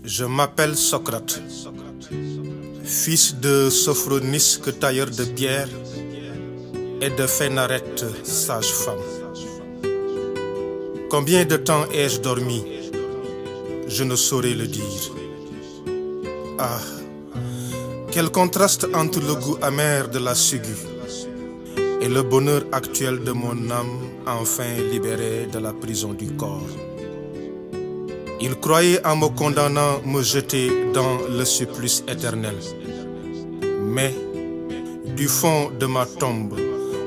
Je m'appelle Socrate, fils de Sophronisque, tailleur de pierre, et de Phénarète, sage-femme. Combien de temps ai-je dormi? Je ne saurais le dire. Ah, quel contraste entre le goût amer de la ciguë et le bonheur actuel de mon âme enfin libérée de la prison du corps. Il croyait en me condamnant me jeter dans le supplice éternel. Mais du fond de ma tombe,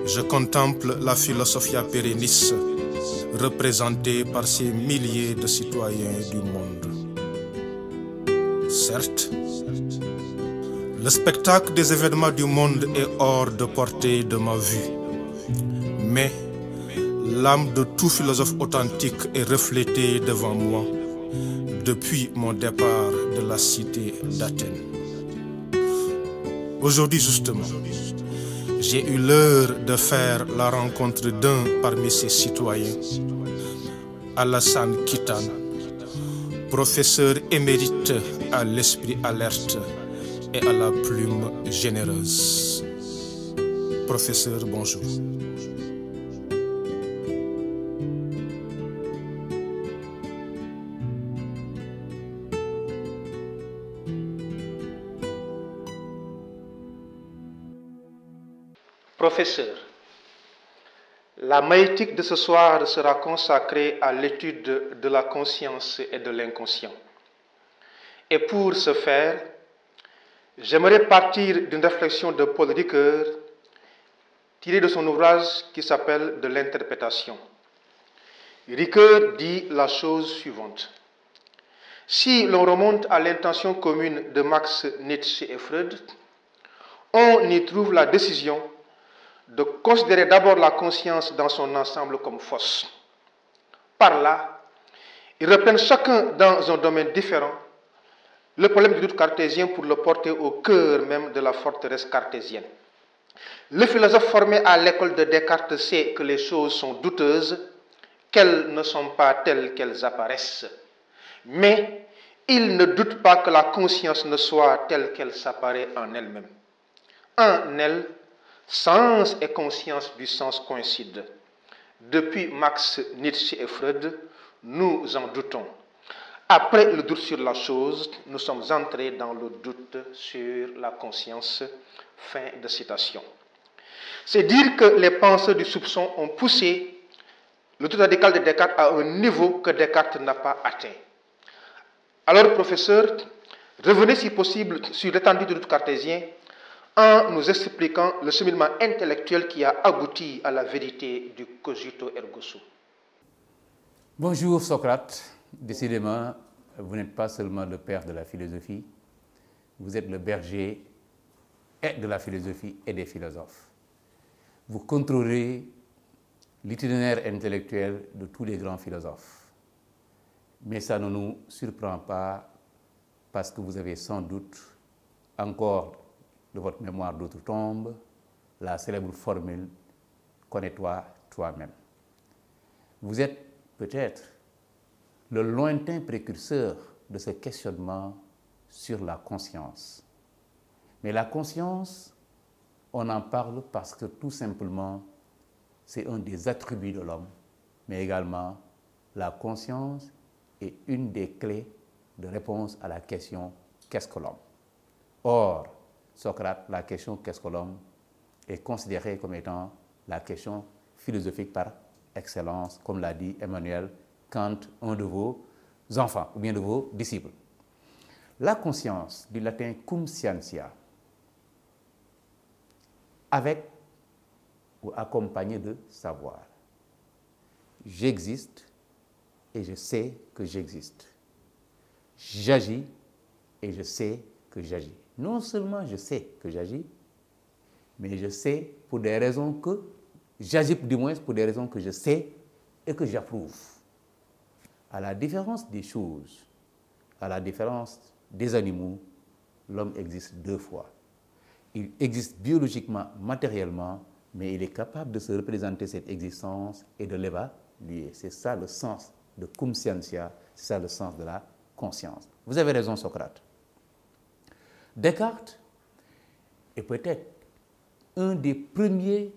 je contemple la philosophia perennis représentée par ces milliers de citoyens du monde. Certes, le spectacle des événements du monde est hors de portée de ma vue. Mais l'âme de tout philosophe authentique est reflétée devant moi depuis mon départ de la cité d'Athènes. Aujourd'hui justement, j'ai eu l'heure de faire la rencontre d'un parmi ces citoyens, Alassane Kitane, professeur émérite à l'esprit alerte et à la plume généreuse. Professeur, bonjour. Professeur, la maïeutique de ce soir sera consacrée à l'étude de la conscience et de l'inconscient. Et pour ce faire, j'aimerais partir d'une réflexion de Paul Ricoeur tirée de son ouvrage qui s'appelle « De l'interprétation ». Ricoeur dit la chose suivante. Si l'on remonte à l'intention commune de Max, Nietzsche et Freud, on y trouve la décision de considérer d'abord la conscience dans son ensemble comme fausse. Par là, ils reprennent chacun dans un domaine différent le problème du doute cartésien pour le porter au cœur même de la forteresse cartésienne. Le philosophe formé à l'école de Descartes sait que les choses sont douteuses, qu'elles ne sont pas telles qu'elles apparaissent. Mais il ne doute pas que la conscience ne soit telle qu'elle s'apparaît en elle-même. En elle, sens et conscience du sens coïncident. Depuis Max, Nietzsche et Freud, nous en doutons. Après le doute sur la chose, nous sommes entrés dans le doute sur la conscience. Fin de citation. C'est dire que les penseurs du soupçon ont poussé le doute radical de Descartes à un niveau que Descartes n'a pas atteint. Alors, professeur, revenez si possible sur l'étendue du doute cartésien en nous expliquant le cheminement intellectuel qui a abouti à la vérité du cogito ergo sum. Bonjour Socrate. Décidément, vous n'êtes pas seulement le père de la philosophie, vous êtes le berger et de la philosophie et des philosophes. Vous contrôlez l'itinéraire intellectuel de tous les grands philosophes. Mais ça ne nous surprend pas parce que vous avez sans doute encore de votre mémoire d'outre-tombe la célèbre formule « connais-toi toi-même ». Vous êtes peut-être le lointain précurseur de ce questionnement sur la conscience. Mais la conscience, on en parle parce que tout simplement, c'est un des attributs de l'homme, mais également la conscience est une des clés de réponse à la question « qu'est-ce que l'homme ?» Or, Socrate, la question « qu'est-ce que l'homme » est considérée comme étant la question philosophique par excellence, comme l'a dit Emmanuel Kant, un de vos enfants, ou bien de vos disciples. La conscience, du latin cum scientia, avec ou accompagné de savoir. J'existe et je sais que j'existe. J'agis et je sais que j'agis. Non seulement je sais que j'agis, mais je sais pour des raisons que j'agis, du moins pour des raisons que je sais et que j'approuve. À la différence des choses, à la différence des animaux, l'homme existe deux fois. Il existe biologiquement, matériellement, mais il est capable de se représenter cette existence et de l'évaluer. C'est ça le sens de cum scientia, c'est ça le sens de la conscience. Vous avez raison, Socrate. Descartes est peut-être un des premiers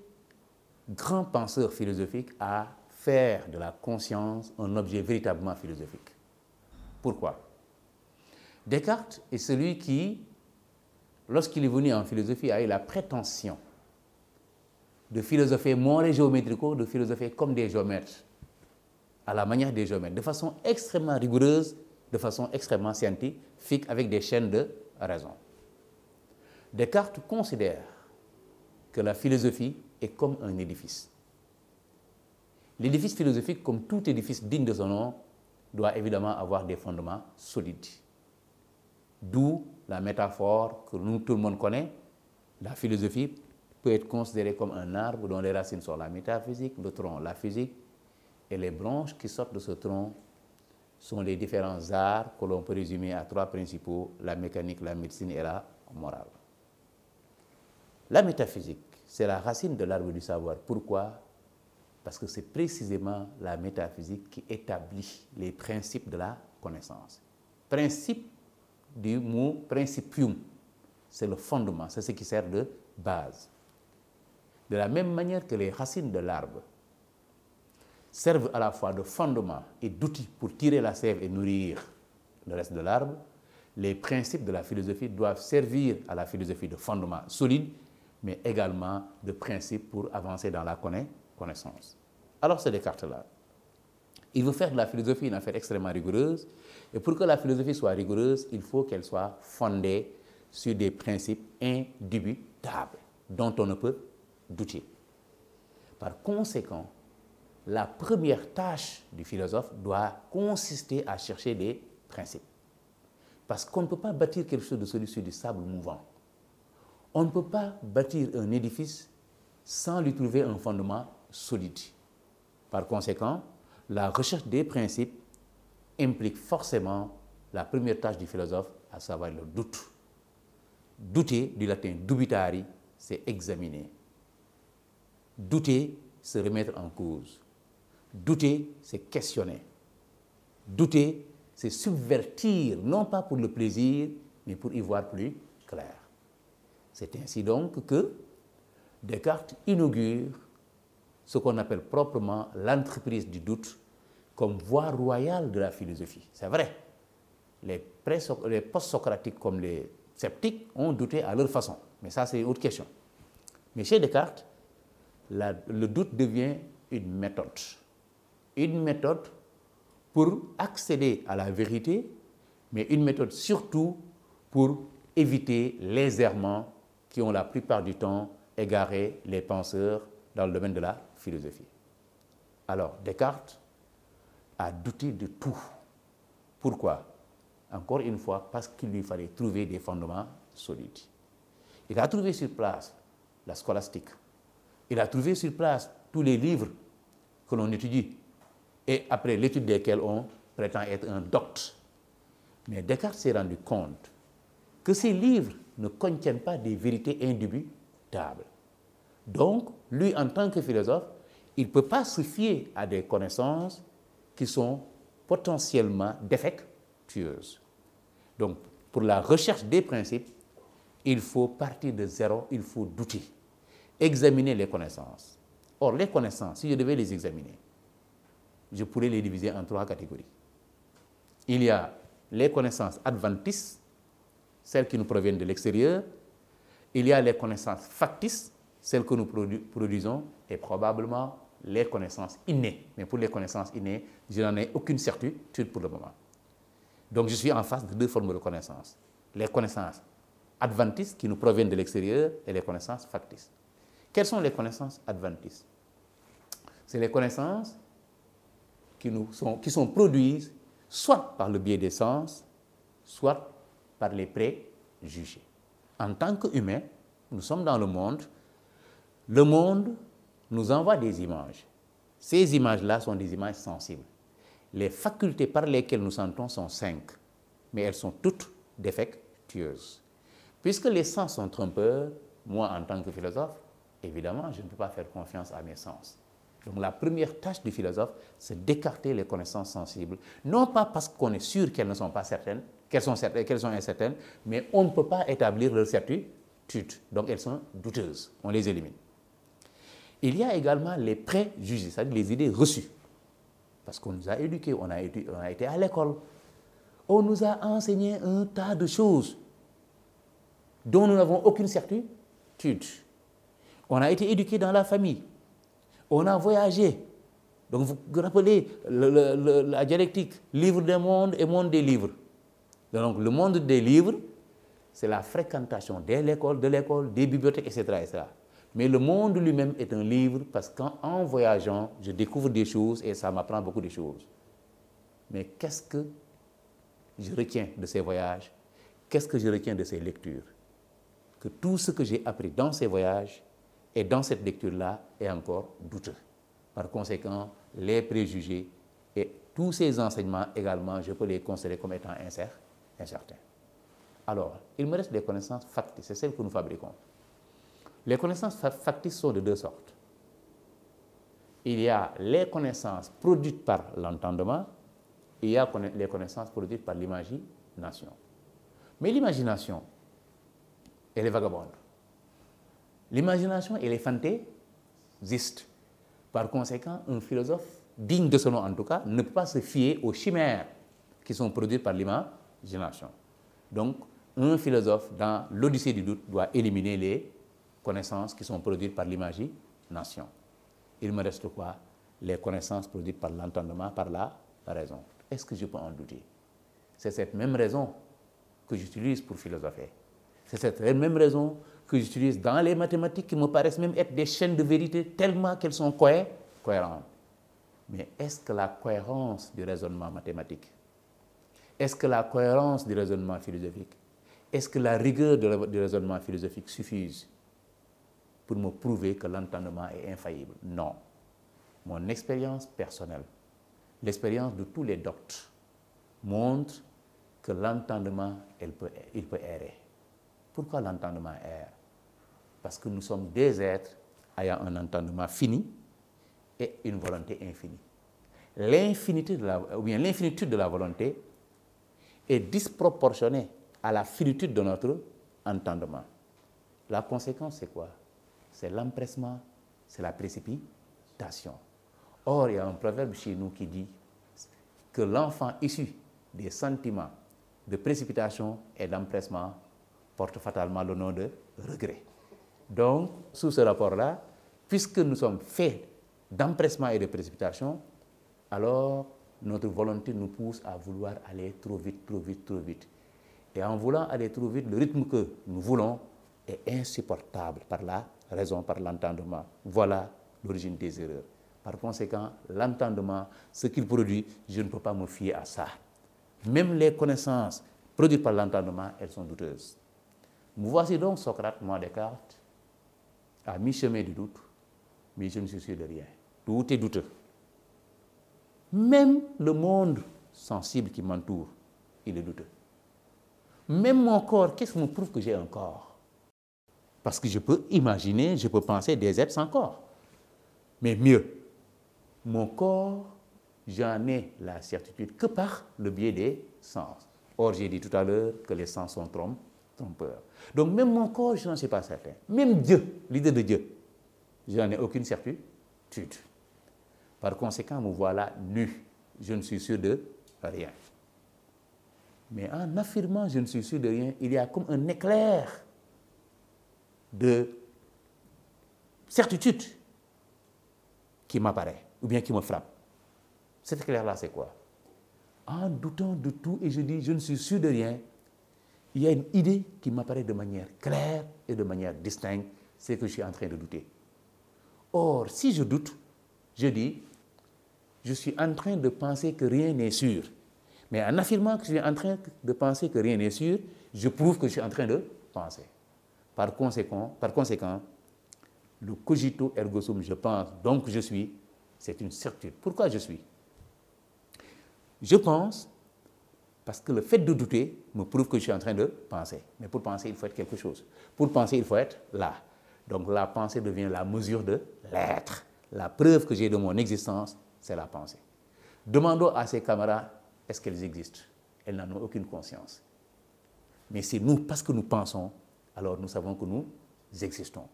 grands penseurs philosophiques à faire de la conscience un objet véritablement philosophique. Pourquoi? Descartes est celui qui, lorsqu'il est venu en philosophie, a eu la prétention de philosopher mon les géométrico, de philosopher comme des géomètres, à la manière des géomètres, de façon extrêmement rigoureuse, de façon extrêmement scientifique, avec des chaînes de raison. Descartes considère que la philosophie est comme un édifice. L'édifice philosophique, comme tout édifice digne de son nom, doit évidemment avoir des fondements solides. D'où la métaphore que nous, tout le monde connaît. La philosophie peut être considérée comme un arbre dont les racines sont la métaphysique, le tronc, la physique, et les branches qui sortent de ce tronc sont les différents arts que l'on peut résumer à trois principaux, la mécanique, la médecine et la morale. La métaphysique, c'est la racine de l'arbre du savoir. Pourquoi? Parce que c'est précisément la métaphysique qui établit les principes de la connaissance. Principe du mot principium, c'est le fondement, c'est ce qui sert de base. De la même manière que les racines de l'arbre servent à la fois de fondement et d'outil pour tirer la sève et nourrir le reste de l'arbre, les principes de la philosophie doivent servir à la philosophie de fondement solide, mais également de principe pour avancer dans la connaissance. Alors c'est Descartes-là. Il veut faire de la philosophie une affaire extrêmement rigoureuse, et pour que la philosophie soit rigoureuse, il faut qu'elle soit fondée sur des principes indubitables, dont on ne peut douter. Par conséquent, la première tâche du philosophe doit consister à chercher des principes. Parce qu'on ne peut pas bâtir quelque chose de solide sur du sable mouvant. On ne peut pas bâtir un édifice sans lui trouver un fondement solide. Par conséquent, la recherche des principes implique forcément la première tâche du philosophe, à savoir le doute. Douter, du latin dubitari, c'est examiner. Douter, c'est remettre en cause. Douter, c'est questionner. Douter, c'est subvertir, non pas pour le plaisir, mais pour y voir plus clair. C'est ainsi donc que Descartes inaugure ce qu'on appelle proprement l'entreprise du doute comme voie royale de la philosophie. C'est vrai, les post-socratiques comme les sceptiques ont douté à leur façon, mais ça c'est une autre question. Mais chez Descartes, le doute devient une méthode pour accéder à la vérité, mais une méthode surtout pour éviter les errements qui ont la plupart du temps égaré les penseurs dans le domaine de la philosophie. Alors, Descartes a douté de tout. Pourquoi? Encore une fois, parce qu'il lui fallait trouver des fondements solides. Il a trouvé sur place la scolastique. Il a trouvé sur place tous les livres que l'on étudie et après l'étude desquels on prétend être un docte. Mais Descartes s'est rendu compte que ces livres ne contiennent pas des vérités indubitables. Donc, lui, en tant que philosophe, il ne peut pas se fier à des connaissances qui sont potentiellement défectueuses. Donc, pour la recherche des principes, il faut partir de zéro, il faut douter, examiner les connaissances. Or, les connaissances, si je devais les examiner, je pourrais les diviser en trois catégories. Il y a les connaissances adventistes, celles qui nous proviennent de l'extérieur. Il y a les connaissances factices, celles que nous produisons, et probablement les connaissances innées. Mais pour les connaissances innées, je n'en ai aucune certitude pour le moment. Donc je suis en face de deux formes de connaissances. Les connaissances adventistes qui nous proviennent de l'extérieur et les connaissances factices. Quelles sont les connaissances adventistes? C'est les connaissances qui sont produites soit par le biais des sens, soit par les préjugés. En tant qu'humains, nous sommes dans le monde. Le monde nous envoie des images. Ces images-là sont des images sensibles. Les facultés par lesquelles nous sentons sont 5, mais elles sont toutes défectueuses. Puisque les sens sont trompeurs, moi, en tant que philosophe, évidemment, je ne peux pas faire confiance à mes sens. Donc la première tâche du philosophe, c'est d'écarter les connaissances sensibles, non pas parce qu'on est sûr qu'elles ne sont pas certaines, qu'elles sont incertaines, mais on ne peut pas établir leur certitude, donc elles sont douteuses, on les élimine. Il y a également les préjugés, c'est-à-dire les idées reçues, parce qu'on nous a éduqués, on a été à l'école, on nous a enseigné un tas de choses dont nous n'avons aucune certitude. On a été éduqués dans la famille. On a voyagé. Donc vous vous rappelez la dialectique, livre des mondes et monde des livres. Donc le monde des livres, c'est la fréquentation de l'école, des bibliothèques, etc., etc. Mais le monde lui-même est un livre parce qu'en voyageant, je découvre des choses et ça m'apprend beaucoup de choses. Mais qu'est-ce que je retiens de ces voyages? Qu'est-ce que je retiens de ces lectures? Que tout ce que j'ai appris dans ces voyages et dans cette lecture-là est encore douteux. Par conséquent, les préjugés et tous ces enseignements également, je peux les considérer comme étant incertains. Alors, il me reste des connaissances factices, c'est celles que nous fabriquons. Les connaissances factices sont de deux sortes. Il y a les connaissances produites par l'entendement, et il y a les connaissances produites par l'imagination. Mais l'imagination, elle est vagabonde. L'imagination, elle est fantaisiste. Par conséquent, un philosophe, digne de ce nom en tout cas, ne peut pas se fier aux chimères qui sont produites par l'imagination. Donc, un philosophe, dans l'Odyssée du doute, doit éliminer les connaissances qui sont produites par l'imagination. Il me reste quoi? Les connaissances produites par l'entendement, par la raison. Est-ce que je peux en douter? C'est cette même raison que j'utilise pour philosopher. C'est cette même raison que j'utilise dans les mathématiques qui me paraissent même être des chaînes de vérité tellement qu'elles sont cohérentes. Mais est-ce que la cohérence du raisonnement mathématique, est-ce que la cohérence du raisonnement philosophique, est-ce que la rigueur du raisonnement philosophique suffisent pour me prouver que l'entendement est infaillible? Non. Mon expérience personnelle, l'expérience de tous les doctes, montre que l'entendement, il peut errer. Pourquoi l'entendement erre? Parce que nous sommes des êtres ayant un entendement fini et une volonté infinie. L'infinitude de la volonté est disproportionnée à la finitude de notre entendement. La conséquence, c'est quoi? C'est l'empressement, c'est la précipitation. Or, il y a un proverbe chez nous qui dit que l'enfant issu des sentiments de précipitation et d'empressement porte fatalement le nom de regret. Donc, sous ce rapport-là, puisque nous sommes faits d'empressement et de précipitation, alors notre volonté nous pousse à vouloir aller trop vite, trop vite, trop vite. Et en voulant aller trop vite, le rythme que nous voulons est insupportable par la raison, par l'entendement. Voilà l'origine des erreurs. Par conséquent, l'entendement, ce qu'il produit, je ne peux pas me fier à ça. Même les connaissances produites par l'entendement, elles sont douteuses. Voici donc Socrate, moi Descartes, à mi-chemin du doute, mais je ne suis sûr de rien. Tout est douteux. Même le monde sensible qui m'entoure, il est douteux. Même mon corps, qu'est-ce qui me prouve que j'ai un corps? Parce que je peux imaginer, je peux penser des êtres sans corps. Mais mieux, mon corps, j'en ai la certitude que par le biais des sens. Or, j'ai dit tout à l'heure que les sens sont trompeurs. Donc, même mon corps, je n'en suis pas certain. Même Dieu, l'idée de Dieu, je n'en ai aucune certitude. Par conséquent, me voilà nu. Je ne suis sûr de rien. Mais en affirmant je ne suis sûr de rien, il y a comme un éclair de certitude qui m'apparaît, ou bien qui me frappe. Cet éclair-là, c'est quoi? En doutant de tout et je dis je ne suis sûr de rien, il y a une idée qui m'apparaît de manière claire et de manière distincte, c'est que je suis en train de douter. Or, si je doute, je dis, je suis en train de penser que rien n'est sûr. Mais en affirmant que je suis en train de penser que rien n'est sûr, je prouve que je suis en train de penser. Par conséquent, le cogito ergo sum, je pense, donc je suis, c'est une certitude. Pourquoi je suis? Je pense parce que le fait de douter me prouve que je suis en train de penser. Mais pour penser, il faut être quelque chose. Pour penser, il faut être là. Donc la pensée devient la mesure de l'être. La preuve que j'ai de mon existence, c'est la pensée. Demandons à ces camarades, est-ce qu'elles existent? Elles n'en ont aucune conscience. Mais c'est nous, parce que nous pensons, alors nous savons que nous existons.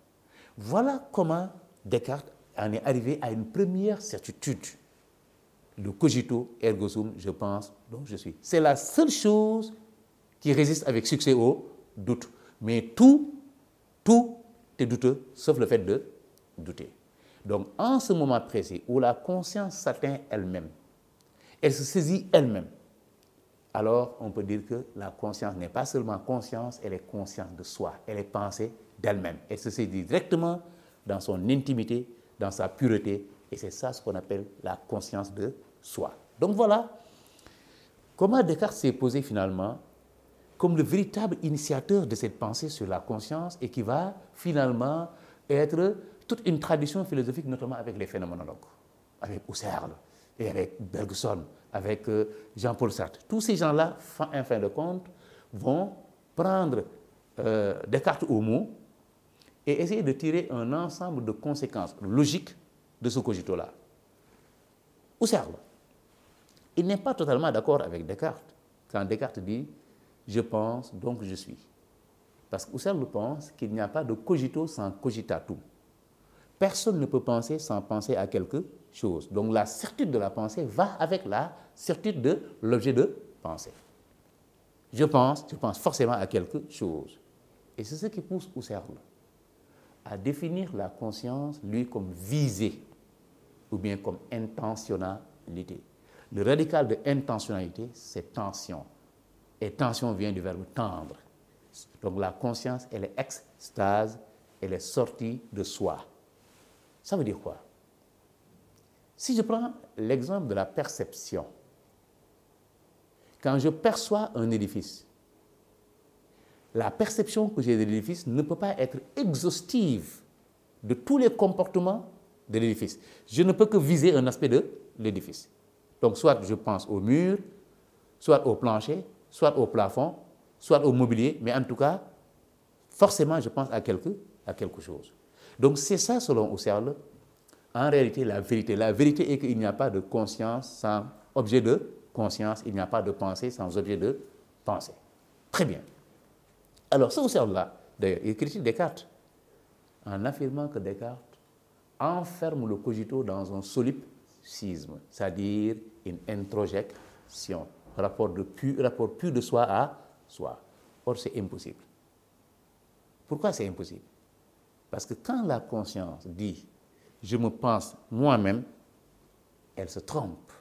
Voilà comment Descartes en est arrivé à une première certitude. Le cogito ergo sum, je pense, donc je suis. C'est la seule chose qui résiste avec succès au doute. Mais tout est douteux, sauf le fait de douter. Donc, en ce moment précis où la conscience s'atteint elle-même, elle se saisit elle-même, alors on peut dire que la conscience n'est pas seulement conscience, elle est conscience de soi, elle est pensée d'elle-même. Elle se saisit directement dans son intimité, dans sa pureté, et c'est ça ce qu'on appelle la conscience de soi. Donc voilà comment Descartes s'est posé finalement comme le véritable initiateur de cette pensée sur la conscience et qui va finalement être toute une tradition philosophique, notamment avec les phénoménologues, avec Husserl et avec Bergson, avec Jean-Paul Sartre. Tous ces gens-là, en fin de compte, vont prendre Descartes au mot et essayer de tirer un ensemble de conséquences logiques de ce cogito-là. Husserl, il n'est pas totalement d'accord avec Descartes quand Descartes dit « je pense, donc je suis ». Parce que Husserl pense qu'il n'y a pas de cogito sans cogitatum. Personne ne peut penser sans penser à quelque chose. Donc la certitude de la pensée va avec la certitude de l'objet de pensée. Je pense forcément à quelque chose. Et c'est ce qui pousse Husserl à définir la conscience, lui, comme visée ou bien comme intentionnalité. Le radical de intentionnalité, c'est tension. Et tension vient du verbe tendre. Donc la conscience, elle est extase, elle est sortie de soi. Ça veut dire quoi? Si je prends l'exemple de la perception, quand je perçois un édifice, la perception que j'ai de l'édifice ne peut pas être exhaustive de tous les comportements de l'édifice. Je ne peux que viser un aspect de l'édifice. Donc soit je pense au mur, soit au plancher, soit au plafond, soit au mobilier, mais en tout cas, forcément, je pense à quelque chose. Donc c'est ça, selon Husserl, en réalité, la vérité. La vérité est qu'il n'y a pas de conscience sans objet de conscience, il n'y a pas de pensée sans objet de pensée. Très bien. Alors, ce Husserl-là, d'ailleurs, il critique Descartes en affirmant que Descartes enferme le cogito dans un solipsisme, c'est-à-dire une introjection, rapport pur de soi à soi. Or, c'est impossible. Pourquoi c'est impossible? Parce que quand la conscience dit « je me pense moi-même », elle se trompe.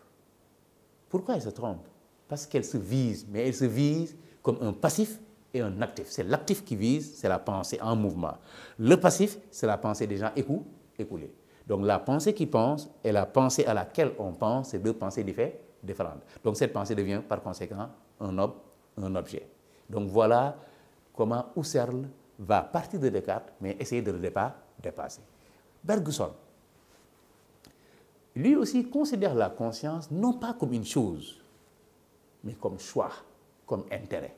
Pourquoi elle se trompe? Parce qu'elle se vise, mais elle se vise comme un passif et un actif. C'est l'actif qui vise, c'est la pensée en mouvement. Le passif, c'est la pensée déjà écoulée. Donc la pensée qui pense et la pensée à laquelle on pense, c'est deux pensées différentes. Donc cette pensée devient par conséquent un objet. Donc voilà comment Husserl va partir de Descartes, mais essayer de le dépasser. Bergson, lui aussi considère la conscience non pas comme une chose, mais comme choix, comme intérêt.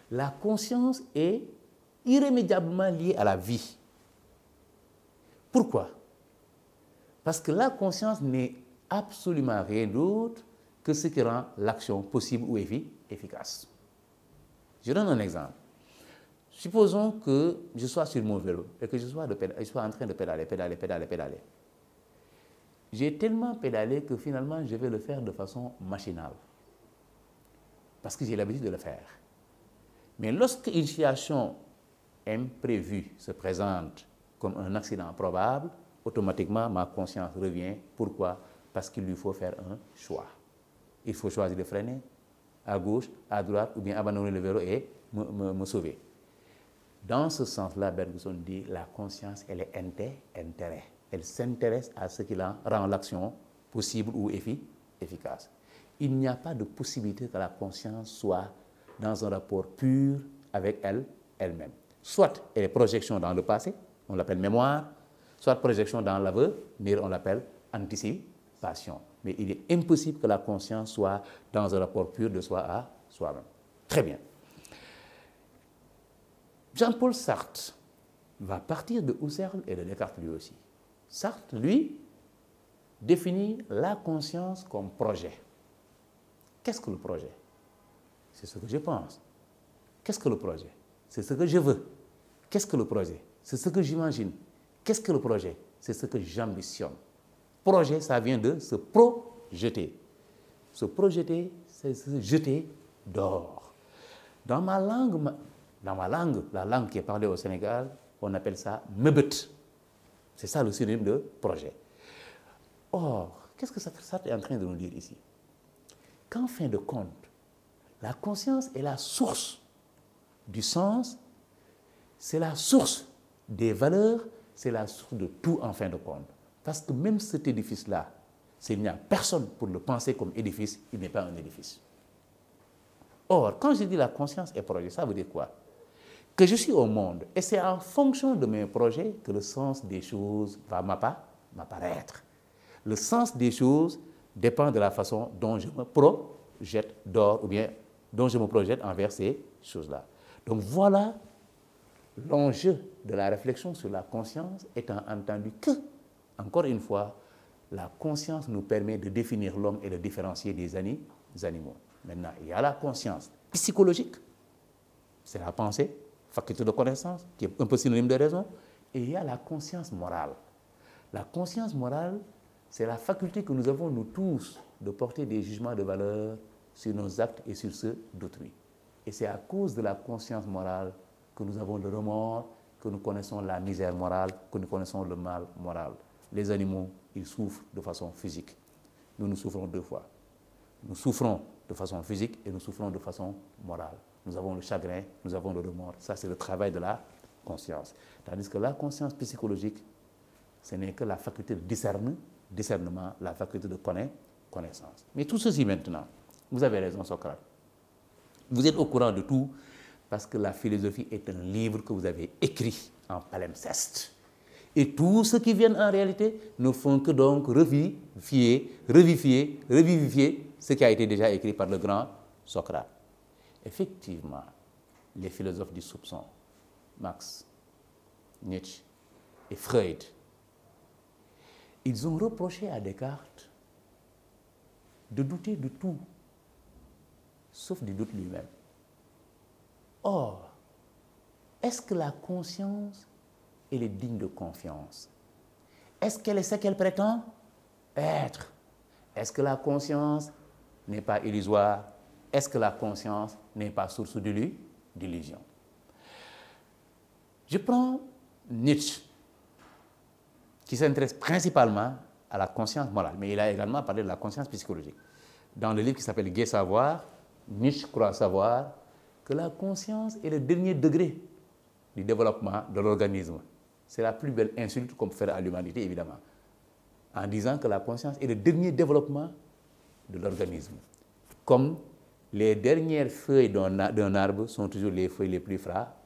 La conscience est irrémédiablement liée à la vie. Pourquoi? Parce que la conscience n'est absolument rien d'autre que ce qui rend l'action possible ou efficace. Je donne un exemple. Supposons que je sois sur mon vélo et que je sois en train de pédaler. J'ai tellement pédalé que finalement je vais le faire de façon machinale. Parce que j'ai l'habitude de le faire. Mais lorsque une situation imprévue se présente comme un accident probable, automatiquement ma conscience revient. Pourquoi? Parce qu'il lui faut faire un choix. Il faut choisir de freiner à gauche, à droite, ou bien abandonner le vélo et me sauver. Dans ce sens-là, Bergson dit la conscience, elle est intérêt. Elle s'intéresse à ce qui rend l'action possible ou efficace. Il n'y a pas de possibilité que la conscience soit dans un rapport pur avec elle-même. Soit elle est projection dans le passé, on l'appelle mémoire, soit projection dans l'avenir, on l'appelle anticipation. Mais il est impossible que la conscience soit dans un rapport pur de soi à soi-même. Très bien. Jean-Paul Sartre va partir de Husserl et de Descartes lui aussi. Sartre, lui, définit la conscience comme projet. Qu'est-ce que le projet? C'est ce que je pense. Qu'est-ce que le projet? C'est ce que je veux. Qu'est-ce que le projet? C'est ce que j'imagine. Qu'est-ce que le projet? C'est ce que j'ambitionne. Projet, ça vient de se projeter. Se projeter, c'est se jeter dehors. Dans ma langue, la langue qui est parlée au Sénégal, on appelle ça mebet. C'est ça le synonyme de projet. Or, qu'est-ce que ça est en train de nous dire ici? Qu'en fin de compte, la conscience est la source du sens, c'est la source des valeurs, c'est la source de tout en fin de compte. Parce que même cet édifice-là, s'il n'y a personne pour le penser comme édifice, il n'est pas un édifice. Or, quand je dis la conscience est projet, ça veut dire quoi? Que je suis au monde, et c'est en fonction de mes projets que le sens des choses va m'apparaître. Le sens des choses dépend de la façon dont je me projette dehors, ou bien dont je me projette envers ces choses-là. Donc voilà l'enjeu de la réflexion sur la conscience, étant entendu que, encore une fois, la conscience nous permet de définir l'homme et de différencier des animaux. Maintenant, il y a la conscience psychologique, c'est la pensée, faculté de connaissance, qui est un peu synonyme de raison, et il y a la conscience morale. La conscience morale, c'est la faculté que nous avons, nous tous, de porter des jugements de valeur sur nos actes et sur ceux d'autrui. Et c'est à cause de la conscience morale que nous avons le remords, que nous connaissons la misère morale, que nous connaissons le mal moral. Les animaux, ils souffrent de façon physique. Nous souffrons deux fois. Nous souffrons de façon physique et nous souffrons de façon morale. Nous avons le chagrin, nous avons le remords. Ça, c'est le travail de la conscience. Tandis que la conscience psychologique, ce n'est que la faculté de discernement, la faculté de connaissance. Mais tout ceci maintenant, vous avez raison, Socrate. Vous êtes au courant de tout parce que la philosophie est un livre que vous avez écrit en palimpseste. Et tout ce qui vient en réalité ne font que donc revivifier ce qui a été déjà écrit par le grand Socrate. Effectivement, les philosophes du soupçon, Marx, Nietzsche et Freud, ils ont reproché à Descartes de douter de tout, sauf du doute lui-même. Or, est-ce que la conscience, elle est digne de confiance? Est-ce qu'elle est ce qu'elle prétend être? Est-ce que la conscience n'est pas illusoire? Est-ce que la conscience n'est pas source d'illusion? Je prends Nietzsche, qui s'intéresse principalement à la conscience morale, mais il a également parlé de la conscience psychologique. Dans le livre qui s'appelle Gai Savoir, Nietzsche croit savoir que la conscience est le dernier degré du développement de l'organisme. C'est la plus belle insulte qu'on peut faire à l'humanité, évidemment, en disant que la conscience est le dernier développement de l'organisme. Comme les dernières feuilles d'un arbre sont toujours les feuilles les plus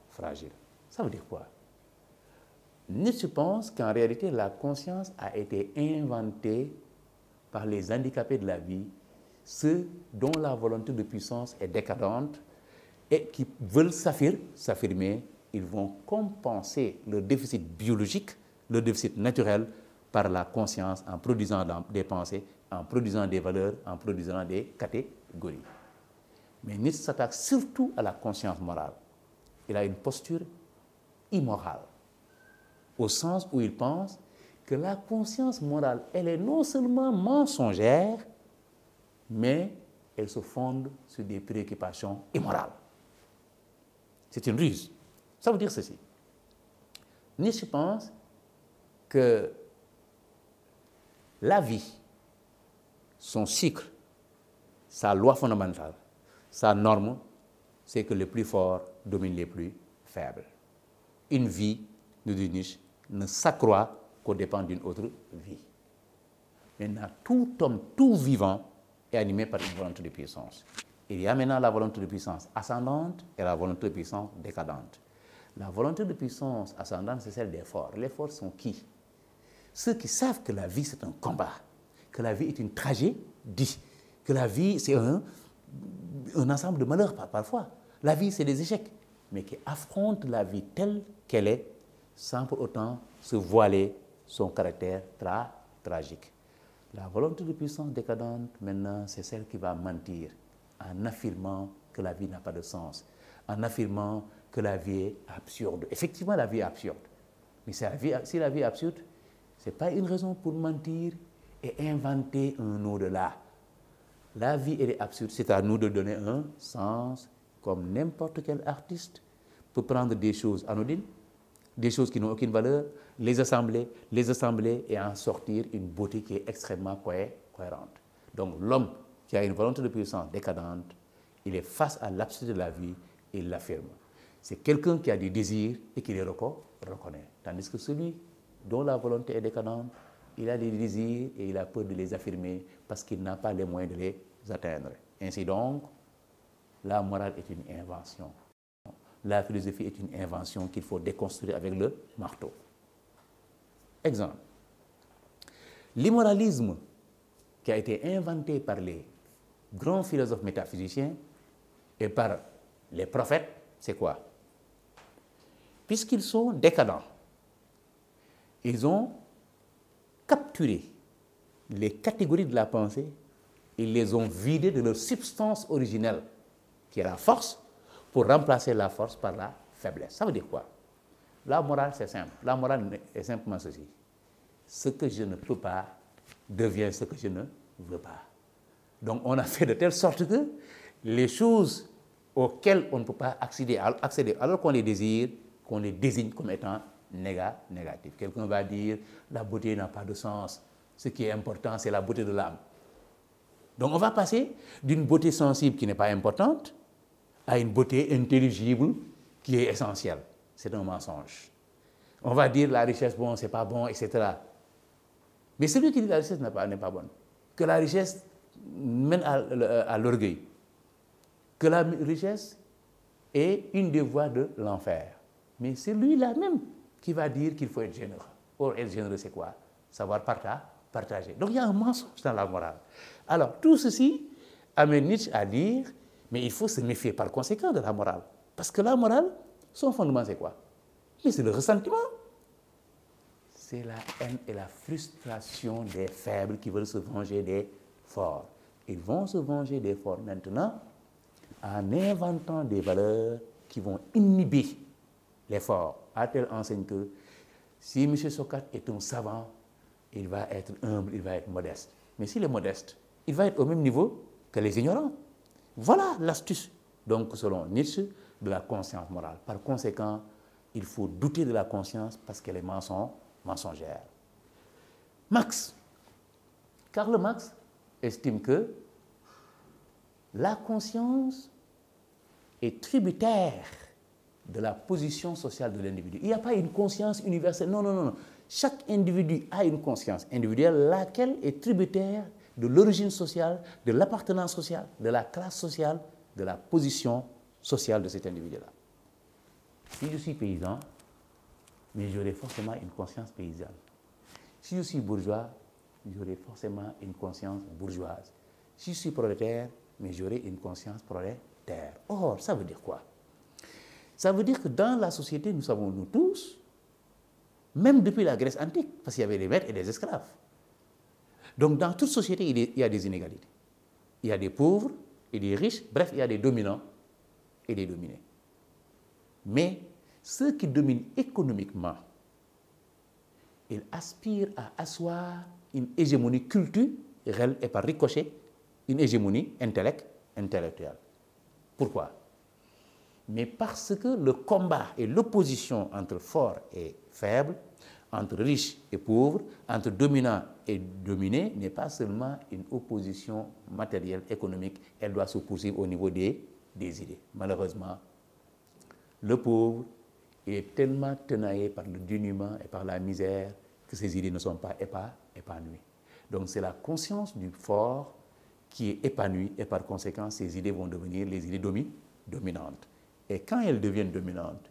fragiles. Ça veut dire quoi? Nietzsche pense qu'en réalité, la conscience a été inventée par les handicapés de la vie, ceux dont la volonté de puissance est décadente et qui veulent s'affirmer, ils vont compenser le déficit biologique, le déficit naturel, par la conscience en produisant des pensées, en produisant des valeurs, en produisant des catégories. Mais Nietzsche s'attaque surtout à la conscience morale. Il a une posture immorale, au sens où il pense que la conscience morale, elle est non seulement mensongère, mais elle se fonde sur des préoccupations immorales. C'est une ruse. Ça veut dire ceci. Nietzsche pense que la vie, son cycle, sa loi fondamentale, sa norme, c'est que les plus forts dominent les plus faibles. Une vie, nous dit Nietzsche, ne s'accroît qu'aux dépens d'une autre vie. Maintenant, tout homme, tout vivant est animé par une volonté de puissance. Il y a maintenant la volonté de puissance ascendante et la volonté de puissance décadente. La volonté de puissance ascendante, c'est celle des forts. Les forts sont qui? Ceux qui savent que la vie, c'est un combat, que la vie est une tragédie, que la vie, c'est un ensemble de malheurs parfois. La vie, c'est des échecs, mais qui affrontent la vie telle qu'elle est, sans pour autant se voiler son caractère tragique. La volonté de puissance décadente, maintenant, c'est celle qui va mentir en affirmant que la vie n'a pas de sens, en affirmant que la vie est absurde. Effectivement, la vie est absurde. Mais si la vie est absurde, ce n'est pas une raison pour mentir et inventer un au-delà. La vie, elle est absurde. C'est à nous de donner un sens, comme n'importe quel artiste peut prendre des choses anodines, des choses qui n'ont aucune valeur, les assembler et en sortir une beauté qui est extrêmement cohérente. Donc l'homme qui a une volonté de puissance décadente, il est face à l'absurdité de la vie et il l'affirme. C'est quelqu'un qui a des désirs et qui les reconnaît. Tandis que celui dont la volonté est décadente, il a des désirs et il a peur de les affirmer parce qu'il n'a pas les moyens de les atteindre. Ainsi donc, la morale est une invention. La philosophie est une invention qu'il faut déconstruire avec le marteau. Exemple. L'immoralisme qui a été inventé par les grands philosophes métaphysiciens et par les prophètes, c'est quoi? Puisqu'ils sont décadents, ils ont capturé les catégories de la pensée, ils les ont vidées de leur substance originelle, qui est la force, pour remplacer la force par la faiblesse. Ça veut dire quoi? La morale, c'est simple. La morale est simplement ceci. Ce que je ne peux pas devient ce que je ne veux pas. Donc, on a fait de telle sorte que les choses auxquelles on ne peut pas accéder alors qu'on les désire, qu'on les désigne comme étant négatifs. Quelqu'un va dire la beauté n'a pas de sens. Ce qui est important, c'est la beauté de l'âme. Donc, on va passer d'une beauté sensible qui n'est pas importante à une beauté intelligible qui est essentielle. C'est un mensonge. On va dire la richesse, bon, c'est pas bon, etc. Mais celui qui dit la richesse n'est pas bonne, que la richesse mène à l'orgueil, que la richesse est une des voies de l'enfer. Mais c'est lui-là même qui va dire qu'il faut être généreux. Or, être généreux, c'est quoi? Savoir partager. Donc, il y a un mensonge dans la morale. Alors, tout ceci amène Nietzsche à dire, mais il faut se méfier par conséquent de la morale. Parce que la morale, son fondement, c'est quoi? Mais c'est le ressentiment. C'est la haine et la frustration des faibles qui veulent se venger des forts. Ils vont se venger des forts maintenant en inventant des valeurs qui vont inhiber les forts, à telle enseigne que si M. Socrate est un savant, il va être humble, il va être modeste. Mais s'il est modeste, il va être au même niveau que les ignorants. Voilà l'astuce, donc selon Nietzsche, de la conscience morale. Par conséquent, il faut douter de la conscience parce qu'elle est mensongère. Karl Marx estime que la conscience est tributaire de la position sociale de l'individu. Il n'y a pas une conscience universelle. Non. Chaque individu a une conscience individuelle, laquelle est tributaire de l'origine sociale, de l'appartenance sociale, de la classe sociale, de la position sociale de cet individu-là. Si je suis paysan, mais j'aurai forcément une conscience paysanne. Si je suis bourgeois, j'aurai forcément une conscience bourgeoise. Si je suis prolétaire, mais j'aurai une conscience prolétaire. Or, ça veut dire quoi? Ça veut dire que dans la société, nous savons, nous tous, même depuis la Grèce antique, parce qu'il y avait des maîtres et des esclaves. Donc, dans toute société, il y a des inégalités. Il y a des pauvres et des riches, bref, il y a des dominants et des dominés. Mais ceux qui dominent économiquement, ils aspirent à asseoir une hégémonie culturelle et par ricochet, une hégémonie intellectuelle. Pourquoi? Mais parce que le combat et l'opposition entre forts et faibles, entre riches et pauvres, entre dominants et dominés, n'est pas seulement une opposition matérielle, économique, elle doit se poursuivre au niveau des idées. Malheureusement, le pauvre est tellement tenaillé par le dénuement et par la misère que ses idées ne sont pas épanouies. Donc c'est la conscience du fort qui est épanouie et par conséquent, ces idées vont devenir les idées dominantes. Et quand elles deviennent dominantes,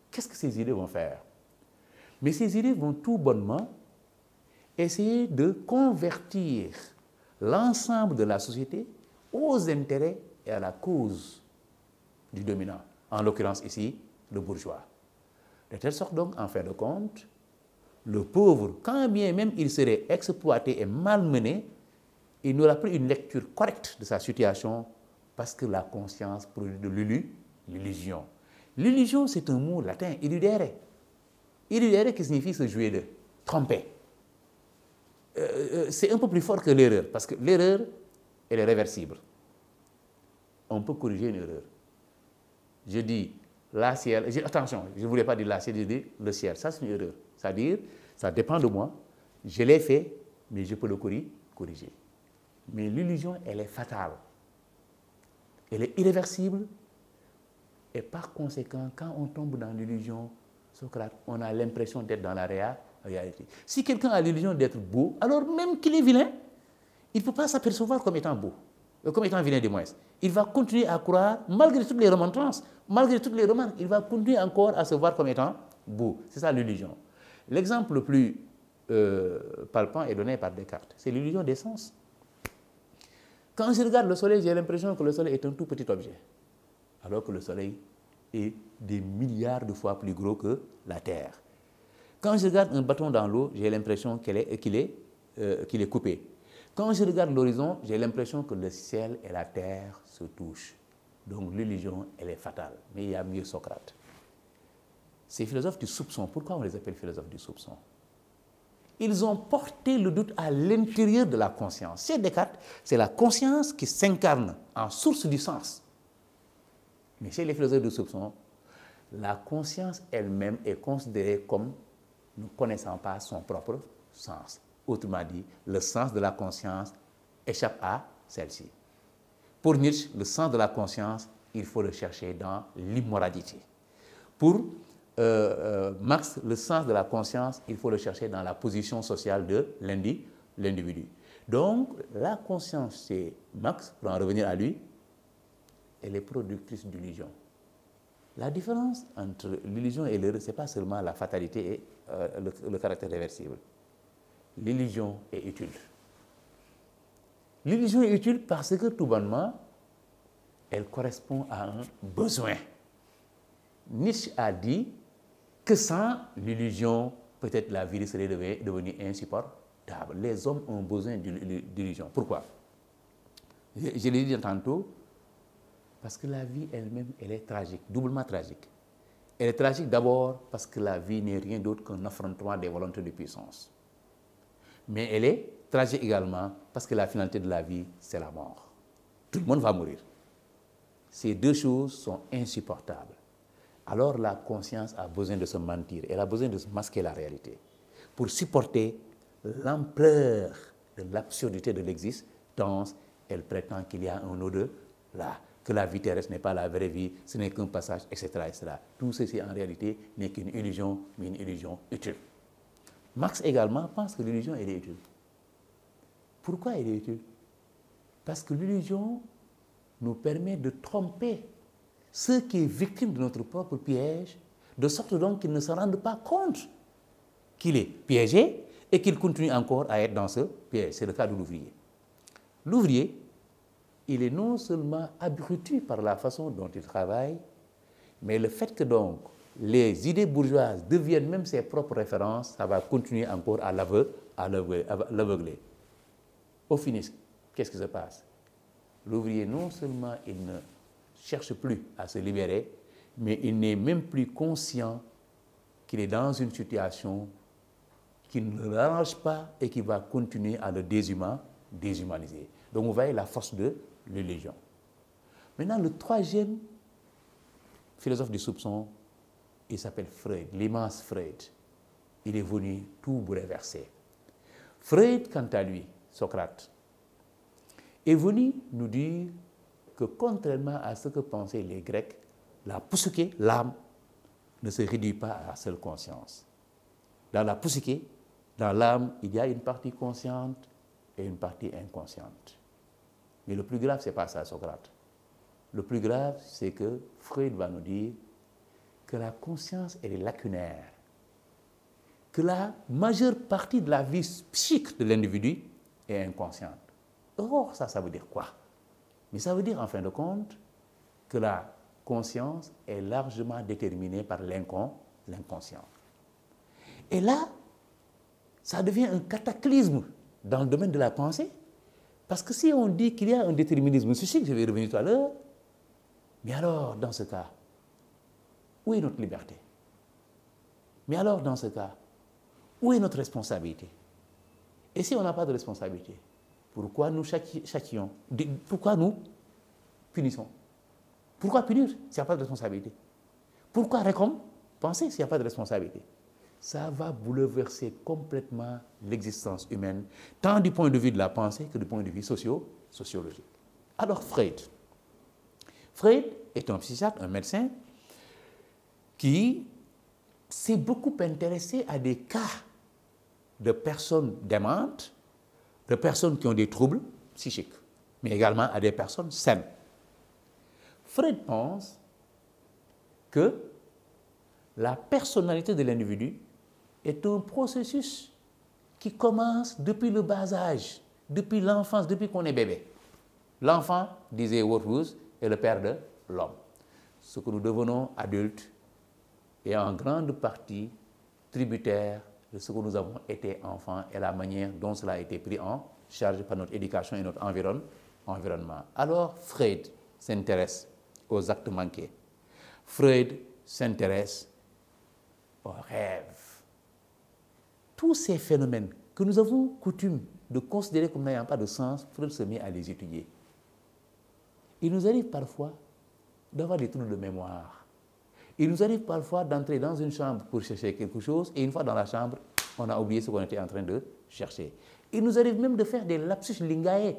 qu'est-ce que ces idées vont faire? Mais ces idées vont tout bonnement essayer de convertir l'ensemble de la société aux intérêts et à la cause du dominant, en l'occurrence ici, le bourgeois. De telle sorte donc, en fin de compte, le pauvre, quand bien même il serait exploité et malmené, il n'aura plus une lecture correcte de sa situation parce que la conscience produit de l'illusion. L'illusion, c'est un mot latin, illudere. Illudere qui signifie se jouer de, tromper. C'est un peu plus fort que l'erreur, parce que l'erreur, elle est réversible. On peut corriger une erreur. Je dis la ciel, attention, je ne voulais pas dire la ciel, je dis le ciel, ça c'est une erreur. C'est-à-dire, ça dépend de moi, je l'ai fait, mais je peux le corriger. Mais l'illusion, elle est fatale. Elle est irréversible. Et par conséquent, quand on tombe dans l'illusion, Socrate, on a l'impression d'être dans la réalité. Si quelqu'un a l'illusion d'être beau, alors même qu'il est vilain, il ne peut pas s'apercevoir comme étant beau, comme étant vilain du moins. Il va continuer à croire, malgré toutes les remontrances, malgré toutes les remarques, il va continuer encore à se voir comme étant beau. C'est ça l'illusion. L'exemple le plus palpant est donné par Descartes. C'est l'illusion des sens. Quand je regarde le soleil, j'ai l'impression que le soleil est un tout petit objet, alors que le soleil est des milliards de fois plus gros que la Terre. Quand je regarde un bâton dans l'eau, j'ai l'impression qu'il est coupé. Quand je regarde l'horizon, j'ai l'impression que le ciel et la terre se touchent. Donc l'illusion, elle est fatale. Mais il y a mieux Socrate. Ces philosophes du soupçon, pourquoi on les appelle philosophes du soupçon? Ils ont porté le doute à l'intérieur de la conscience. Chez Descartes, c'est la conscience qui s'incarne en source du sens. Mais chez les philosophes du soupçon, la conscience elle-même est considérée comme ne connaissant pas son propre sens. Autrement dit, le sens de la conscience échappe à celle-ci. Pour Nietzsche, le sens de la conscience, il faut le chercher dans l'immoralité. Pour Marx, le sens de la conscience, il faut le chercher dans la position sociale de l'individu. Donc, la conscience chez Marx, pour en revenir à lui, elle est productrice d'illusion. La différence entre l'illusion et l'erreur, ce n'est pas seulement la fatalité et le caractère réversible. L'illusion est utile. L'illusion est utile parce que, tout bonnement, elle correspond à un besoin. Nietzsche a dit que sans l'illusion, peut-être la vie serait devenue insupportable. Les hommes ont besoin d'illusion. Pourquoi? Je l'ai dit tantôt, parce que la vie elle-même, elle est tragique, doublement tragique. Elle est tragique d'abord parce que la vie n'est rien d'autre qu'un affrontement des volontés de puissance. Mais elle est tragique également parce que la finalité de la vie, c'est la mort. Tout le monde va mourir. Ces deux choses sont insupportables. Alors la conscience a besoin de se mentir, elle a besoin de se masquer la réalité pour supporter l'ampleur de l'absurdité de l'existence. Elle prétend qu'il y a un au-delà, que la vie terrestre n'est pas la vraie vie, ce n'est qu'un passage, etc., etc. Tout ceci en réalité n'est qu'une illusion, mais une illusion utile. Marx également pense que l'illusion est utile. Pourquoi elle est utile? Parce que l'illusion nous permet de tromper ceux qui sont victimes de notre propre piège, de sorte donc qu'ils ne se rendent pas compte qu'il est piégé et qu'il continue encore à être dans ce piège. C'est le cas de l'ouvrier. L'ouvrier, il est non seulement abruti par la façon dont il travaille, mais le fait que donc les idées bourgeoises deviennent même ses propres références, ça va continuer encore à l'aveugler. Au finish, qu'est-ce qui se passe? L'ouvrier, non seulement il ne cherche plus à se libérer, mais il n'est même plus conscient qu'il est dans une situation qui ne l'arrange pas et qui va continuer à le déshumaniser. Donc vous voyez la force de l'illusion. Maintenant, le troisième philosophe du soupçon, il s'appelle Freud, l'immense Freud. Il est venu tout bouleverser. Freud, quant à lui, Socrate, est venu nous dire que contrairement à ce que pensaient les Grecs, la psyché, l'âme, ne se réduit pas à la seule conscience. Dans la psyché, dans l'âme, il y a une partie consciente et une partie inconsciente. Mais le plus grave, ce n'est pas ça, Socrate. Le plus grave, c'est que Freud va nous dire que la conscience, elle est lacunaire, que la majeure partie de la vie psychique de l'individu est inconsciente. Or, ça veut dire quoi? Mais ça veut dire, en fin de compte, que la conscience est largement déterminée par l'inconscient. Et là, ça devient un cataclysme dans le domaine de la pensée. Parce que si on dit qu'il y a un déterminisme psychique, je vais y revenir tout à l'heure, mais alors, dans ce cas, où est notre liberté? Mais alors, dans ce cas, où est notre responsabilité? Et si on n'a pas de responsabilité, pourquoi nous châtions? Pourquoi nous punissons? Pourquoi punir s'il n'y a pas de responsabilité? Pourquoi récompenser s'il n'y a pas de responsabilité? Ça va bouleverser complètement l'existence humaine, tant du point de vue de la pensée que du point de vue sociologique. Alors Freud est un psychiatre, un médecin, qui s'est beaucoup intéressé à des cas de personnes démentes, de personnes qui ont des troubles psychiques, mais également à des personnes saines. Freud pense que la personnalité de l'individu est un processus qui commence depuis le bas âge, depuis l'enfance, depuis qu'on est bébé. L'enfant, disait Worthuss, est le père de l'homme. Ce que nous devenons adultes est en grande partie tributaire de ce que nous avons été enfants et la manière dont cela a été pris en charge par notre éducation et notre environnement. Alors, Freud s'intéresse aux actes manqués. Freud s'intéresse aux rêves. Tous ces phénomènes que nous avons coutume de considérer comme n'ayant pas de sens, Freud se met à les étudier. Il nous arrive parfois d'avoir des troubles de mémoire. Il nous arrive parfois d'entrer dans une chambre pour chercher quelque chose et une fois dans la chambre, on a oublié ce qu'on était en train de chercher. Il nous arrive même de faire des lapsus linguae,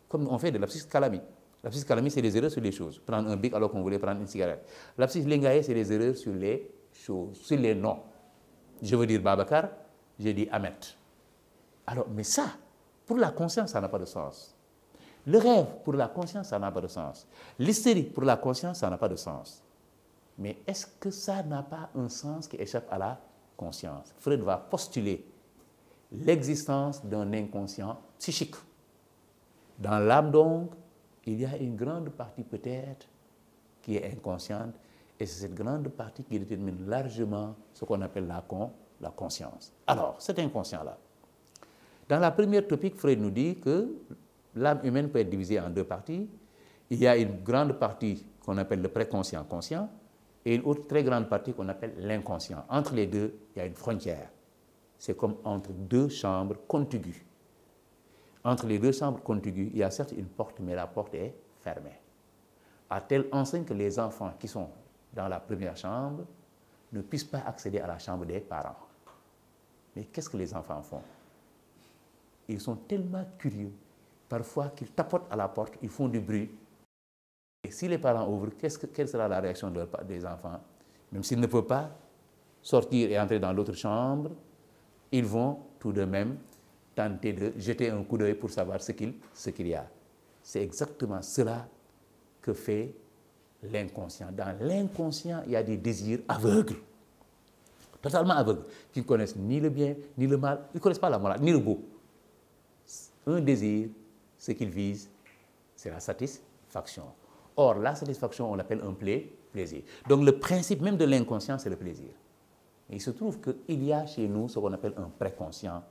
comme on fait des lapsus calami. Lapsus calami, c'est des erreurs sur les choses. Prendre un bic alors qu'on voulait prendre une cigarette. Lapsus linguae, c'est des erreurs sur les choses, sur les noms. Je veux dire Babacar, j'ai dit Ahmed. Alors, mais ça, pour la conscience, ça n'a pas de sens. Le rêve, pour la conscience, ça n'a pas de sens. L'hystérie, pour la conscience, ça n'a pas de sens. Mais est-ce que ça n'a pas un sens qui échappe à la conscience? Freud va postuler l'existence d'un inconscient psychique. Dans l'âme, donc, il y a une grande partie peut-être qui est inconsciente, et c'est cette grande partie qui détermine largement ce qu'on appelle la conscience. Alors, cet inconscient-là, dans la première topique, Freud nous dit que l'âme humaine peut être divisée en deux parties. Il y a une grande partie qu'on appelle le préconscient conscient et une autre très grande partie qu'on appelle l'inconscient. Entre les deux, il y a une frontière. C'est comme entre deux chambres contiguës. Entre les deux chambres contiguës, il y a certes une porte, mais la porte est fermée. À telle enseigne que les enfants qui sont dans la première chambre ne puissent pas accéder à la chambre des parents. Mais qu'est-ce que les enfants font? Ils sont tellement curieux, parfois qu'ils tapotent à la porte, ils font du bruit. Et si les parents ouvrent, quelle sera la réaction des enfants? Même s'ils ne peuvent pas sortir et entrer dans l'autre chambre, ils vont tout de même tenter de jeter un coup d'œil pour savoir ce qu'il y a. C'est exactement cela que fait l'inconscient. Dans l'inconscient, il y a des désirs aveugles, totalement aveugles, qui ne connaissent ni le bien, ni le mal, ils ne connaissent pas la morale, ni le beau. Un désir, ce qu'il vise, c'est la satisfaction. Or, la satisfaction, on l'appelle un plaisir. Donc, le principe même de l'inconscient, c'est le plaisir. Et il se trouve qu'il y a chez nous ce qu'on appelle un préconscient.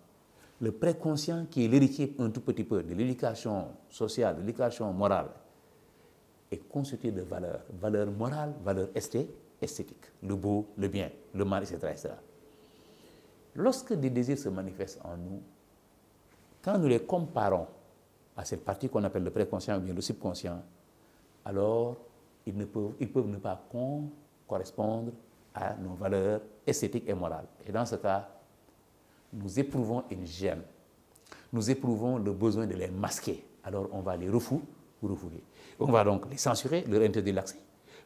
Le préconscient qui est l'héritier un tout petit peu de l'éducation sociale, de l'éducation morale, est constitué de valeurs. Valeurs morales, valeurs esthétiques. Le beau, le bien, le mal, etc., etc. Lorsque des désirs se manifestent en nous, quand nous les comparons à cette partie qu'on appelle le préconscient ou bien le subconscient, alors ils peuvent ne pas correspondre à nos valeurs esthétiques et morales. Et dans ce cas, nous éprouvons une gêne. Nous éprouvons le besoin de les masquer. Alors on va les refouler. On va donc les censurer, leur interdire l'accès.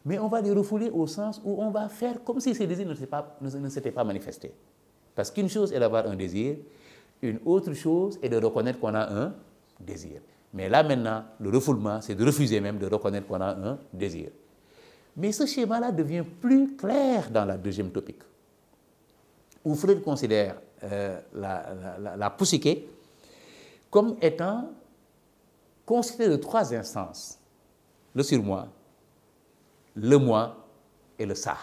Mais on va les refouler au sens où on va faire comme si ces désirs ne s'étaient pas manifestés. Parce qu'une chose est d'avoir un désir, une autre chose est de reconnaître qu'on a un désir. Mais là maintenant, le refoulement, c'est de refuser même de reconnaître qu'on a un désir. Mais ce schéma-là devient plus clair dans la deuxième topique, où Freud considère la psyché comme étant constituée de trois instances: le surmoi, le moi et le ça.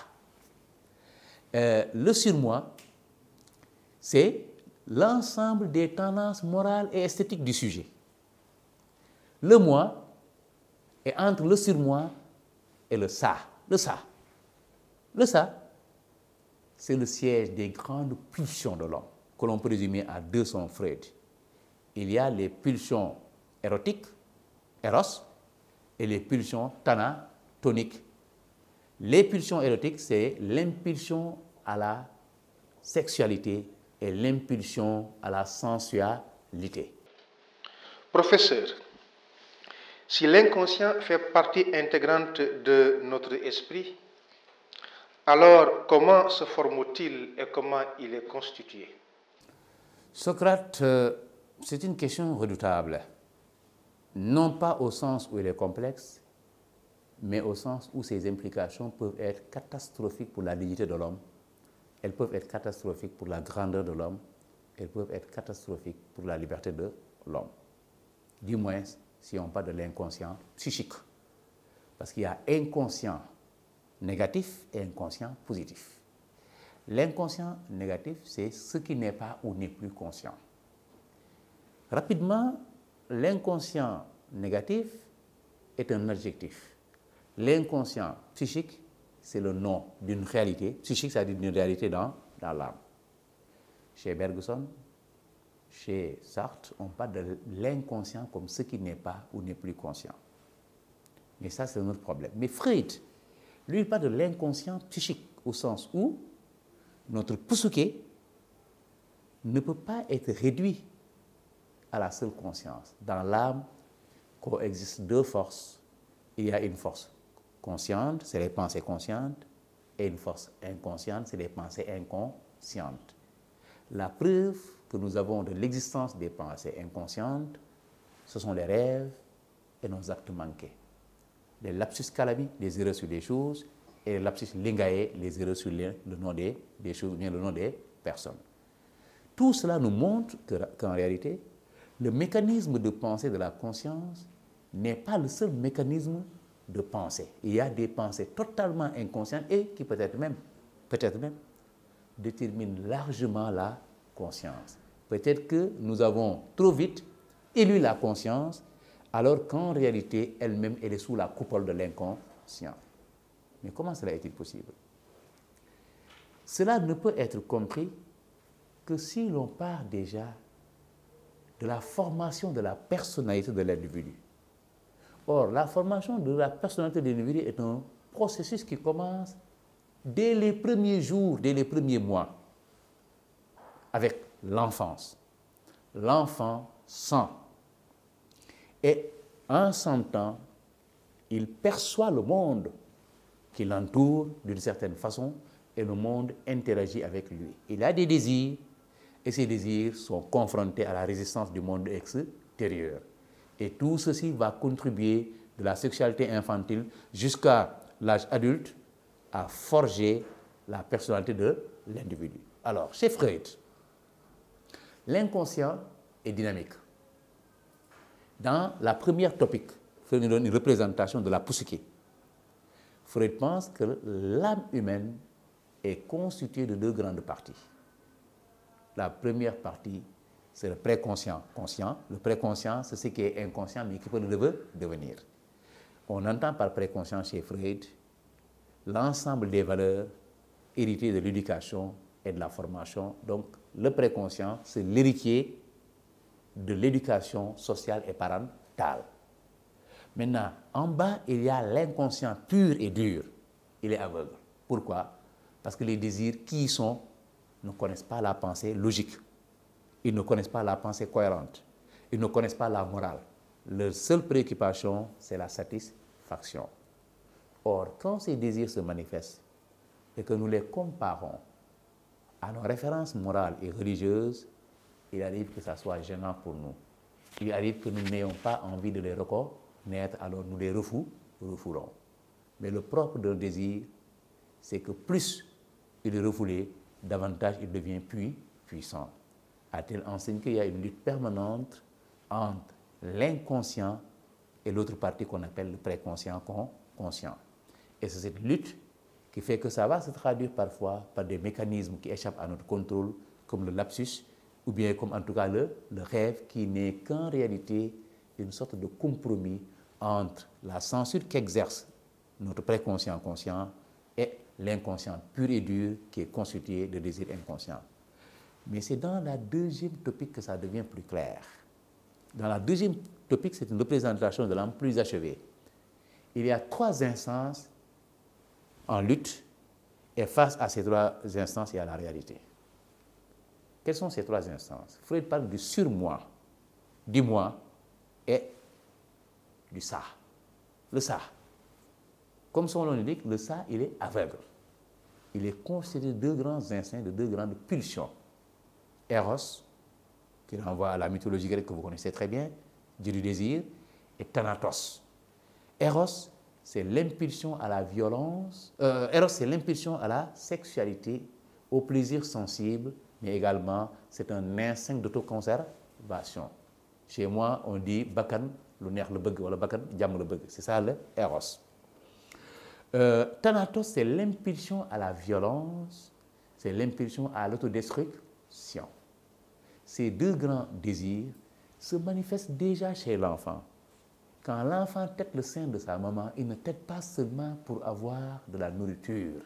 Le surmoi, c'est l'ensemble des tendances morales et esthétiques du sujet. Le moi est entre le surmoi et le ça. Le ça. Le ça, c'est le siège des grandes pulsions de l'homme, que l'on peut résumer à deux selon Freud. Il y a les pulsions érotiques, éros, et les pulsions thanatoniques. Les pulsions érotiques, c'est l'impulsion à la sexualité et l'impulsion à la sensualité. Professeur, si l'inconscient fait partie intégrante de notre esprit, alors comment se forme-t-il et comment il est constitué? Socrate, c'est une question redoutable, non pas au sens où il est complexe, mais au sens où ses implications peuvent être catastrophiques pour la dignité de l'homme, elles peuvent être catastrophiques pour la grandeur de l'homme, elles peuvent être catastrophiques pour la liberté de l'homme. Du moins, si on parle de l'inconscient psychique. Parce qu'il y a inconscient négatif et inconscient positif. L'inconscient négatif, c'est ce qui n'est pas ou n'est plus conscient. Rapidement, l'inconscient négatif est un adjectif. L'inconscient psychique, c'est le nom d'une réalité. Psychique, c'est-à-dire d'une réalité dans l'âme. Chez Bergson, chez Sartre, on parle de l'inconscient comme ce qui n'est pas ou n'est plus conscient. Mais ça, c'est un autre problème. Mais Freud, lui, il parle de l'inconscient psychique, au sens où notre psyché ne peut pas être réduit à la seule conscience. Dans l'âme, coexistent deux forces. Il y a une force consciente, c'est les pensées conscientes, et une force inconsciente, c'est les pensées inconscientes. La preuve que nous avons de l'existence des pensées inconscientes, ce sont les rêves et nos actes manqués. Les lapsus calami, les erreurs sur les choses, et les lapsus lingae, les erreurs sur le nom des choses, bien le nom des personnes. Tout cela nous montre qu'en réalité, le mécanisme de pensée de la conscience n'est pas le seul mécanisme de pensée. Il y a des pensées totalement inconscientes et qui peut-être même, déterminent largement la conscience. Peut-être que nous avons trop vite élu la conscience, alors qu'en réalité, elle-même, elle est sous la coupole de l'inconscient. Mais comment cela est-il possible? Cela ne peut être compris que si l'on part déjà de la formation de la personnalité de l'individu. Or, la formation de la personnalité de l'individu est un processus qui commence dès les premiers jours, dès les premiers mois, avec l'enfance. L'enfant sent. Et en sentant, il perçoit le monde qui l'entoure d'une certaine façon et le monde interagit avec lui. Il a des désirs et ces désirs sont confrontés à la résistance du monde extérieur. Et tout ceci va contribuer de la sexualité infantile jusqu'à l'âge adulte à forger la personnalité de l'individu. Alors, chez Freud, l'inconscient est dynamique. Dans la première topique, Freud nous donne une représentation de la psyché. Freud pense que l'âme humaine est constituée de deux grandes parties. La première partie, c'est le préconscient conscient. Le préconscient, c'est ce qui est inconscient, mais qui peut le devenir. On entend par préconscient chez Freud l'ensemble des valeurs héritées de l'éducation et de la formation. Donc, le préconscient, c'est l'héritier de l'éducation sociale et parentale. Maintenant, en bas, il y a l'inconscient pur et dur. Il est aveugle. Pourquoi? Parce que les désirs qui y sont ne connaissent pas la pensée logique. Ils ne connaissent pas la pensée cohérente. Ils ne connaissent pas la morale. Leur seule préoccupation, c'est la satisfaction. Or, quand ces désirs se manifestent et que nous les comparons à nos références morales et religieuses, il arrive que ça soit gênant pour nous. Il arrive que nous n'ayons pas envie de les reconnaître, alors nous les refoulons. Mais le propre d'un désir, c'est que plus il est refoulé, davantage il devient puissant. À telle enseigne qu'il y a une lutte permanente entre l'inconscient et l'autre partie qu'on appelle le préconscient conscient. Et c'est cette lutte qui fait que ça va se traduire parfois par des mécanismes qui échappent à notre contrôle, comme le lapsus ou bien comme en tout cas le rêve qui n'est qu'en réalité une sorte de compromis entre la censure qu'exerce notre préconscient conscient et l'inconscient pur et dur qui est constitué de désirs inconscients. Mais c'est dans la deuxième topique que ça devient plus clair. Dans la deuxième topique, c'est une représentation de l'âme plus achevée. Il y a 3 instances en lutte, et face à ces 3 instances, il y a la réalité. Quelles sont ces 3 instances? Freud parle du surmoi, du moi et du ça. Le ça. Comme son nom l'indique, le ça, il est aveugle. Il est constitué de 2 grands instincts, de 2 grandes pulsions. Eros, qui renvoie à la mythologie grecque que vous connaissez très bien, Dieu du désir, et Thanatos. Eros, c'est l'impulsion à la violence. Eros, c'est l'impulsion à la sexualité, au plaisir sensible, mais également, c'est un instinct d'autoconservation. Chez moi, on dit bakkan, lu neex la bëgg, wala bakkan, jàmm la bëgg. C'est ça le Eros. Thanatos, c'est l'impulsion à la violence, c'est l'impulsion à l'autodestruction. Ces 2 grands désirs se manifestent déjà chez l'enfant. Quand l'enfant tète le sein de sa maman, il ne tète pas seulement pour avoir de la nourriture.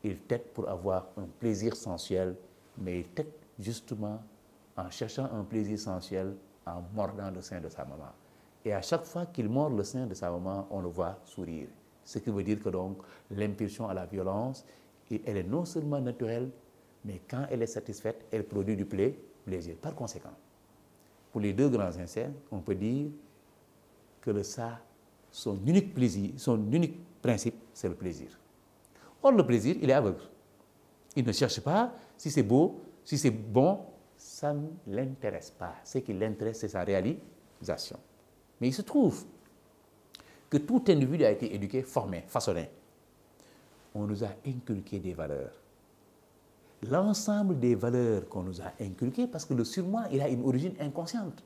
Il tète pour avoir un plaisir sensuel, mais il tète justement en cherchant un plaisir sensuel en mordant le sein de sa maman. Et à chaque fois qu'il mord le sein de sa maman, on le voit sourire. Ce qui veut dire que donc l'impulsion à la violence, elle est non seulement naturelle, mais quand elle est satisfaite, elle produit du plaisir. Par conséquent, pour les 2 grands instincts, on peut dire que le ça, son unique plaisir, son unique principe, c'est le plaisir. Or, le plaisir, il est aveugle. Il ne cherche pas si c'est beau, si c'est bon, ça ne l'intéresse pas. Ce qui l'intéresse, c'est sa réalisation. Mais il se trouve que tout individu a été éduqué, formé, façonné. On nous a inculqué des valeurs. L'ensemble des valeurs qu'on nous a inculquées, parce que le surmoi, il a une origine inconsciente.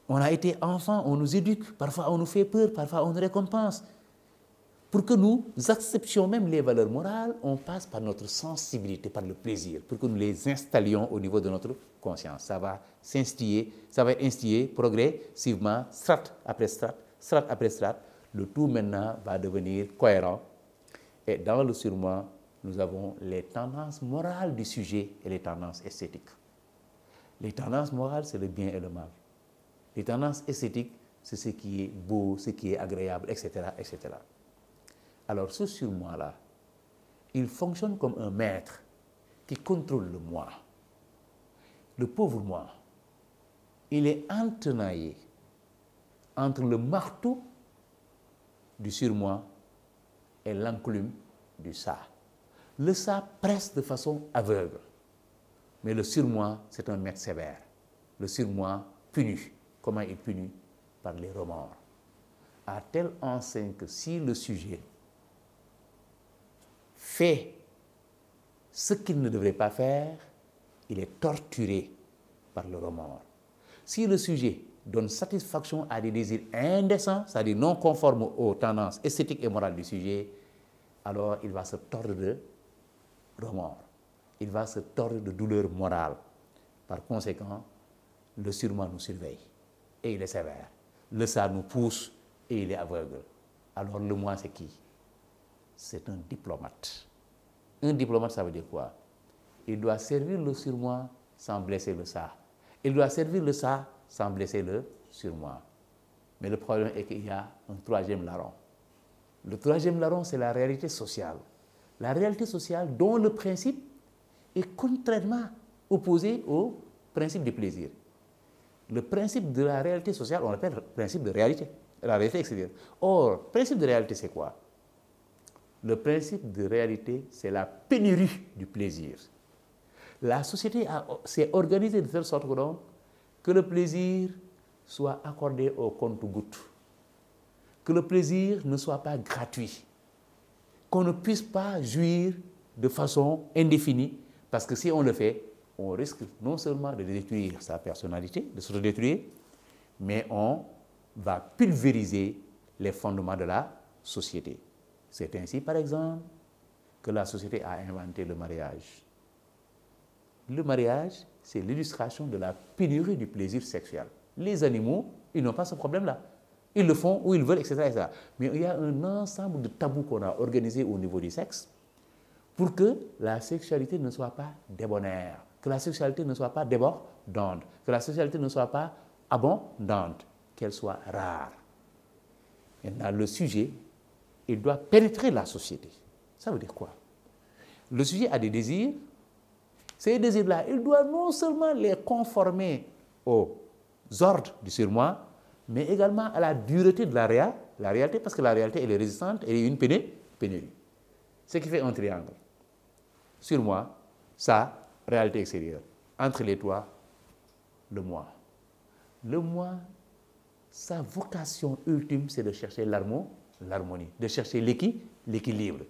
On a été enfant, on nous éduque, parfois on nous fait peur, parfois on nous récompense. Pour que nous acceptions même les valeurs morales, on passe par notre sensibilité, par le plaisir, pour que nous les installions au niveau de notre conscience. Ça va s'instiller, ça va être instillé progressivement, strate après strate. Le tout maintenant va devenir cohérent. Et dans le surmoi, nous avons les tendances morales du sujet et les tendances esthétiques. Les tendances morales, c'est le bien et le mal. Les tendances esthétiques, c'est ce qui est beau, ce qui est agréable, etc., etc. Alors ce surmoi-là, il fonctionne comme un maître qui contrôle le moi. Le pauvre moi, il est entenaillé entre le marteau du surmoi et l'enclume du ça. Le ça presse de façon aveugle, mais le surmoi, c'est un maître sévère. Le surmoi punit. Comment il punit? Par les remords. À telle enseigne que si le sujet fait ce qu'il ne devrait pas faire, il est torturé par le remords. Si le sujet donne satisfaction à des désirs indécents, c'est-à-dire non conformes aux tendances esthétiques et morales du sujet, alors il va se tordre de remords. Il va se tordre de douleur morale. Par conséquent, le surmoi nous surveille et il est sévère. Le ça nous pousse et il est aveugle. Alors le moi, c'est qui? C'est un diplomate. Un diplomate, ça veut dire quoi? Il doit servir le surmoi sans blesser le ça. Il doit servir le ça sans blesser le surmoi. Mais le problème est qu'il y a un 3e larron. Le 3e larron, c'est la réalité sociale. La réalité sociale dont le principe est contrairement opposé au principe du plaisir. Le principe de la réalité sociale, on l'appelle le principe de réalité, la réalité extérieure. Or, le principe de réalité, c'est quoi? Le principe de réalité, c'est la pénurie du plaisir. La société s'est organisée de telle sorte que le plaisir soit accordé au compte-gouttes, que le plaisir ne soit pas gratuit, qu'on ne puisse pas jouir de façon indéfinie, parce que si on le fait, on risque non seulement de détruire sa personnalité, de se détruire, mais on va pulvériser les fondements de la société. C'est ainsi, par exemple, que la société a inventé le mariage. Le mariage, c'est l'illustration de la pénurie du plaisir sexuel. Les animaux, ils n'ont pas ce problème-là. Ils le font où ils veulent, etc., etc. Mais il y a un ensemble de tabous qu'on a organisés au niveau du sexe pour que la sexualité ne soit pas débonnaire, que la sexualité ne soit pas débordante, que la sexualité ne soit pas abondante, qu'elle soit rare. Maintenant, le sujet, il doit pénétrer la société. Ça veut dire quoi? Le sujet a des désirs. Ces désirs-là, il doit non seulement les conformer aux ordres du surmoi, mais également à la dureté de la réalité, parce que la réalité, elle est résistante, elle est une pénurie. Ce qui fait un triangle. Surmoi, ça, réalité extérieure. Entre les toits, le moi. Le moi, sa vocation ultime, c'est de chercher l'harmonie, de chercher l'équilibre.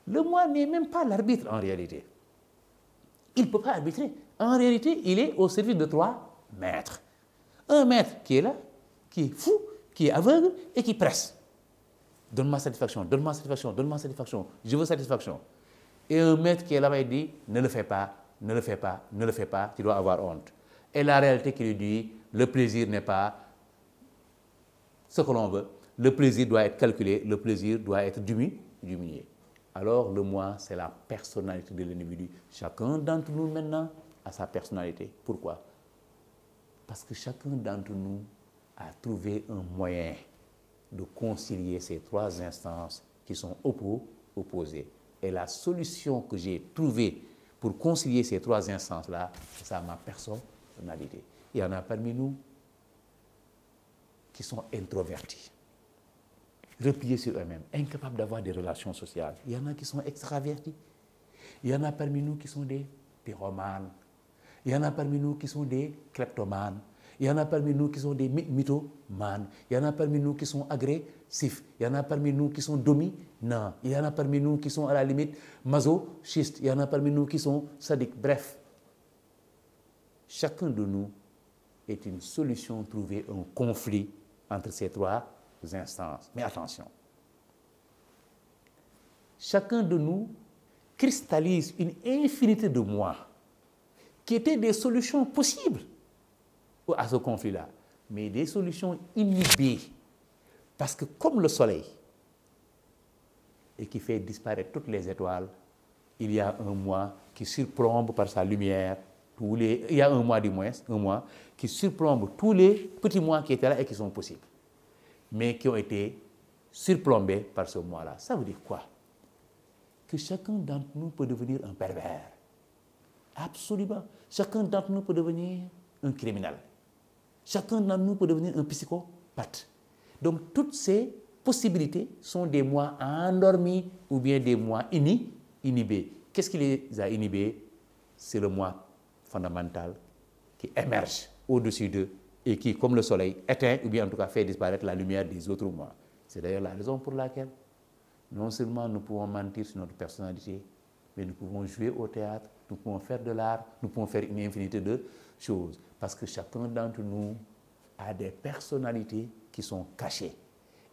Le moi n'est même pas l'arbitre en réalité. Il ne peut pas arbitrer. En réalité, il est au service de trois maîtres. Un maître qui est là, qui est fou, qui est aveugle et qui presse. Donne-moi satisfaction, donne-moi satisfaction, donne-moi satisfaction, je veux satisfaction. Et un maître qui est là-bas, il dit, ne le fais pas, ne le fais pas, ne le fais pas, tu dois avoir honte. Et la réalité qui lui dit, le plaisir n'est pas ce que l'on veut. Le plaisir doit être calculé, le plaisir doit être diminué. Alors le moi, c'est la personnalité de l'individu. Chacun d'entre nous maintenant a sa personnalité. Pourquoi? Parce que chacun d'entre nous a trouvé un moyen de concilier ces trois instances qui sont opposées. Et la solution que j'ai trouvée pour concilier ces trois instances-là, c'est ça ma personnalité. Il y en a parmi nous qui sont introvertis, repliés sur eux-mêmes, incapables d'avoir des relations sociales. Il y en a qui sont extravertis. Il y en a parmi nous qui sont des pyromanes. Il y en a parmi nous qui sont des kleptomanes. Il y en a parmi nous qui sont des mythomanes. Il y en a parmi nous qui sont agressifs. Il y en a parmi nous qui sont dominants. Il y en a parmi nous qui sont à la limite masochistes. Il y en a parmi nous qui sont sadiques. Bref, chacun de nous est une solution trouvée, un conflit entre ces trois instances. Mais attention, chacun de nous cristallise une infinité de moi qui étaient des solutions possibles à ce conflit-là, mais des solutions inhibées. Parce que comme le soleil, et qui fait disparaître toutes les étoiles, il y a un moi qui surplombe par sa lumière il y a un moi du moins, un moi qui surplombe tous les petits mois qui étaient là et qui sont possibles, mais qui ont été surplombés par ce moi-là. Ça veut dire quoi? Que chacun d'entre nous peut devenir un pervers. Absolument. Chacun d'entre nous peut devenir un criminel. Chacun d'entre nous peut devenir un psychopathe. Donc toutes ces possibilités sont des moi endormis ou bien des moi inhibés. Qu'est-ce qui les a inhibés? C'est le moi fondamental qui émerge au-dessus d'eux et qui, comme le soleil, éteint ou bien en tout cas fait disparaître la lumière des autres moi. C'est d'ailleurs la raison pour laquelle non seulement nous pouvons mentir sur notre personnalité, mais nous pouvons jouer au théâtre, nous pouvons faire de l'art, nous pouvons faire une infinité de choses. Parce que chacun d'entre nous a des personnalités qui sont cachées.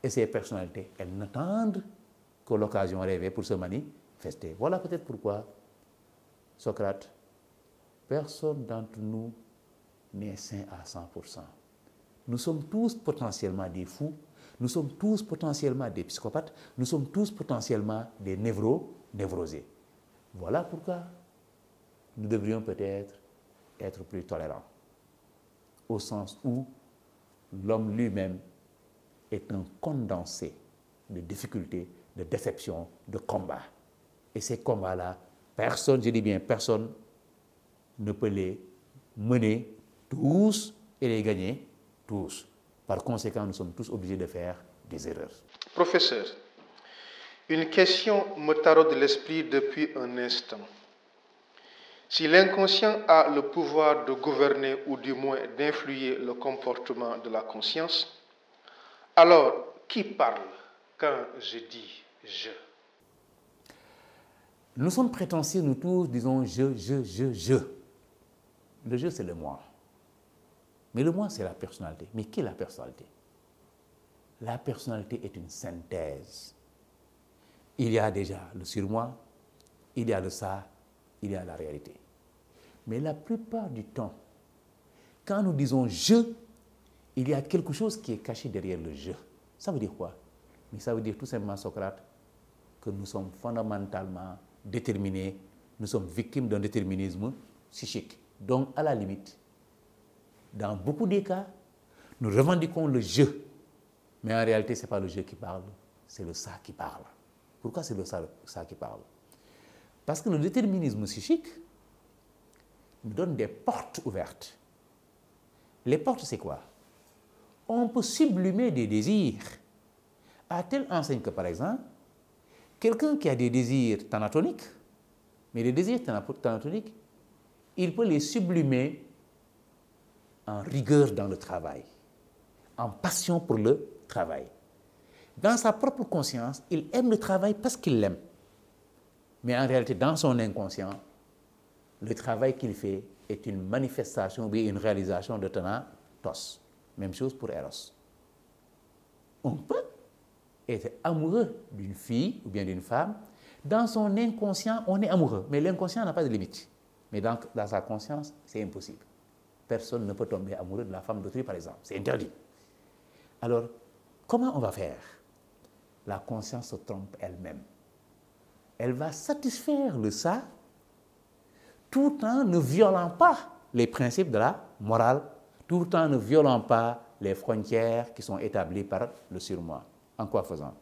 Et ces personnalités, elles n'attendent que l'occasion rêvée pour se manifester. Voilà peut-être pourquoi Socrate, personne d'entre nous n'est saint à 100%. Nous sommes tous potentiellement des fous, nous sommes tous potentiellement des psychopathes, nous sommes tous potentiellement des névrosés. Voilà pourquoi nous devrions peut-être être plus tolérants, au sens où l'homme lui-même est un condensé de difficultés, de déceptions, de combats. Et ces combats-là, personne, je dis bien personne, ne peut les mener tous et les gagner tous. Par conséquent, nous sommes tous obligés de faire des erreurs. Professeur, une question me taraude l'esprit depuis un instant. Si l'inconscient a le pouvoir de gouverner ou du moins d'influer le comportement de la conscience, alors qui parle quand je dis « je » ? Nous sommes prétentieux, nous tous disons « je ». Le je, c'est le moi. Mais le moi, c'est la personnalité. Mais qui est la personnalité? La personnalité est une synthèse. Il y a déjà le surmoi, il y a le ça, il y a la réalité. Mais la plupart du temps, quand nous disons « je », il y a quelque chose qui est caché derrière le « je ». Ça veut dire quoi? Mais ça veut dire tout simplement, Socrate, que nous sommes fondamentalement déterminés, nous sommes victimes d'un déterminisme psychique. Donc, à la limite, dans beaucoup des cas, nous revendiquons le « je », mais en réalité, ce n'est pas le « je » qui parle, c'est le « ça » qui parle. Pourquoi c'est le « ça » qui parle? Parce que le déterminisme psychique nous donne des portes ouvertes. Les portes, c'est quoi? On peut sublimer des désirs à telle enseigne que, par exemple, quelqu'un qui a des désirs thanatoniques, mais les désirs thanatoniques, il peut les sublimer en rigueur dans le travail, en passion pour le travail. Dans sa propre conscience, il aime le travail parce qu'il l'aime. Mais en réalité, dans son inconscient, le travail qu'il fait est une manifestation ou bien une réalisation de Thanatos. Même chose pour Eros. On peut être amoureux d'une fille ou bien d'une femme. Dans son inconscient, on est amoureux. Mais l'inconscient n'a pas de limite. Mais dans sa conscience, c'est impossible. Personne ne peut tomber amoureux de la femme d'autrui, par exemple. C'est interdit. Alors, comment on va faire? La conscience se trompe elle-même. Elle va satisfaire le ça tout en ne violant pas les principes de la morale, tout en ne violant pas les frontières qui sont établies par le surmoi. En quoi faisant?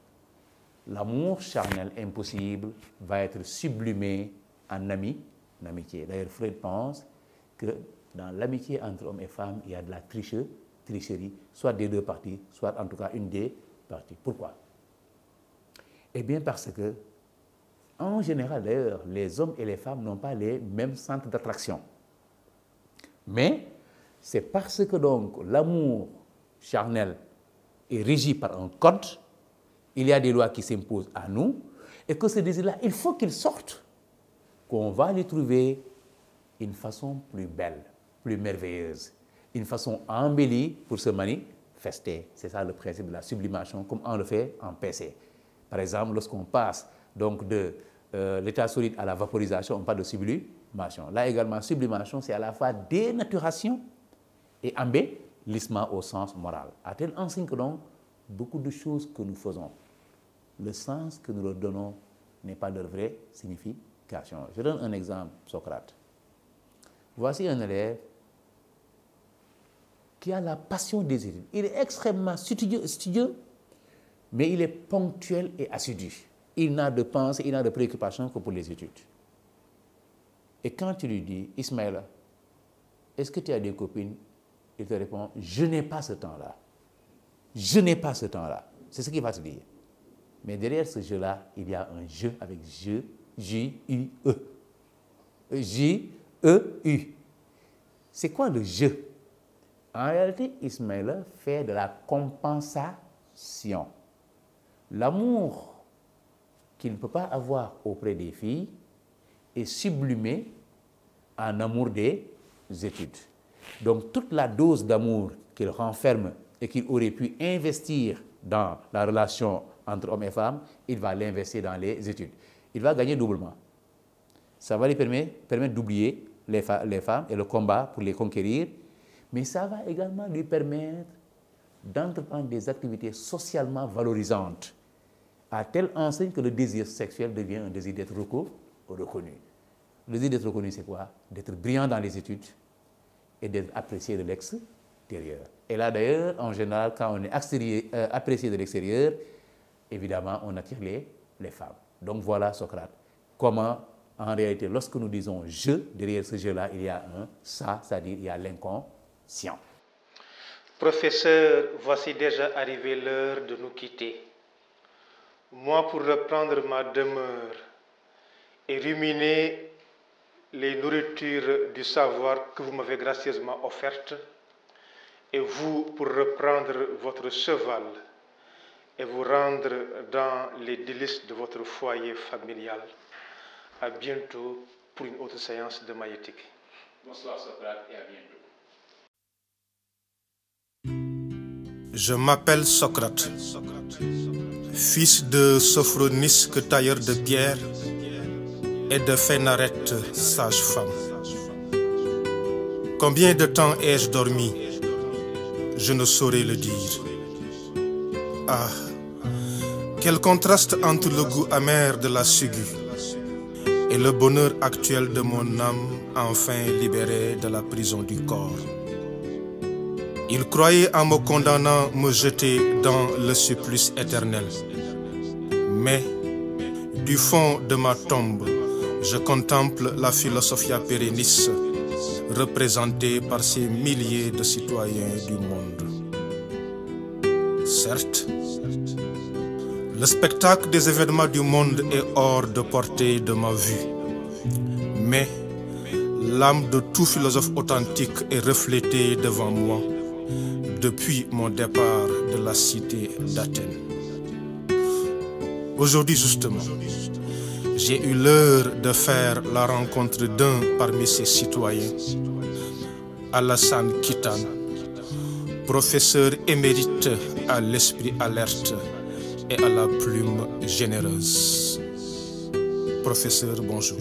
L'amour charnel impossible va être sublimé en amitié. D'ailleurs, Freud pense que dans l'amitié entre hommes et femmes, il y a de la tricherie, soit des deux parties, soit en tout cas une des parties. Pourquoi? Eh bien parce que, en général d'ailleurs, les hommes et les femmes n'ont pas les mêmes centres d'attraction. Mais c'est parce que donc l'amour charnel est régi par un code, il y a des lois qui s'imposent à nous, et que ce désir-là, il faut qu'il sorte, qu'on va lui trouver une façon plus belle, plus merveilleuse, une façon embellie pour se manifester. C'est ça le principe de la sublimation, comme on le fait en PC. Par exemple, lorsqu'on passe donc de l'état solide à la vaporisation, on parle de sublimation. Là également, sublimation, c'est à la fois dénaturation et embellissement au sens moral. À tel enseigne que donc, beaucoup de choses que nous faisons, le sens que nous leur donnons n'est pas leur vraie signification. Je donne un exemple, Socrate. Voici un élève qui a la passion des études. Il est extrêmement studieux, mais il est ponctuel et assidu. Il n'a de pensée, il n'a de préoccupation que pour les études. Et quand tu lui dis, Ismaël, est-ce que tu as des copines? Il te répond, je n'ai pas ce temps-là. Je n'ai pas ce temps-là. C'est ce qu'il va te dire. Mais derrière ce jeu-là, il y a un jeu avec je, J-U-E. J-E-U. C'est quoi le jeu? En réalité, Ismaël fait de la compensation. L'amour qu'il ne peut pas avoir auprès des filles est sublimé en amour des études. Donc toute la dose d'amour qu'il renferme et qu'il aurait pu investir dans la relation entre hommes et femmes, il va l'investir dans les études. Il va gagner doublement. Ça va lui permettre d'oublier les femmes et le combat pour les conquérir, mais ça va également lui permettre d'entreprendre des activités socialement valorisantes, à telle enseigne que le désir sexuel devient un désir d'être reconnu. Le désir d'être reconnu, c'est quoi? D'être brillant dans les études et d'être apprécié de l'extérieur. Et là, d'ailleurs, en général, quand on est apprécié de l'extérieur, évidemment, on attire les femmes. Donc voilà, Socrate, comment, en réalité, lorsque nous disons « je », derrière ce jeu-là, il y a un « ça », c'est-à-dire il y a l'inconscient. Professeur, voici déjà arrivé l'heure de nous quitter. Moi, pour reprendre ma demeure et ruminer les nourritures du savoir que vous m'avez gracieusement offertes, et vous, pour reprendre votre cheval et vous rendre dans les délices de votre foyer familial. À bientôt pour une autre séance de maïeutique. Bonsoir Socrate et à bientôt. Je m'appelle Socrate, fils de Sophronisque, tailleur de pierre, et de Phénarète, sage-femme. Combien de temps ai-je dormi? Je ne saurais le dire. Ah, quel contraste entre le goût amer de la ciguë et le bonheur actuel de mon âme enfin libérée de la prison du corps. Il croyait en me condamnant me jeter dans le supplice éternel. Mais du fond de ma tombe, je contemple la philosophia perennis représentée par ces milliers de citoyens du monde. Certes, le spectacle des événements du monde est hors de portée de ma vue. Mais l'âme de tout philosophe authentique est reflétée devant moi depuis mon départ de la cité d'Athènes. Aujourd'hui justement, j'ai eu l'heure de faire la rencontre d'un parmi ces citoyens, Alassane Kitane, professeur émérite à l'esprit alerte et à la plume généreuse. Professeur, bonjour.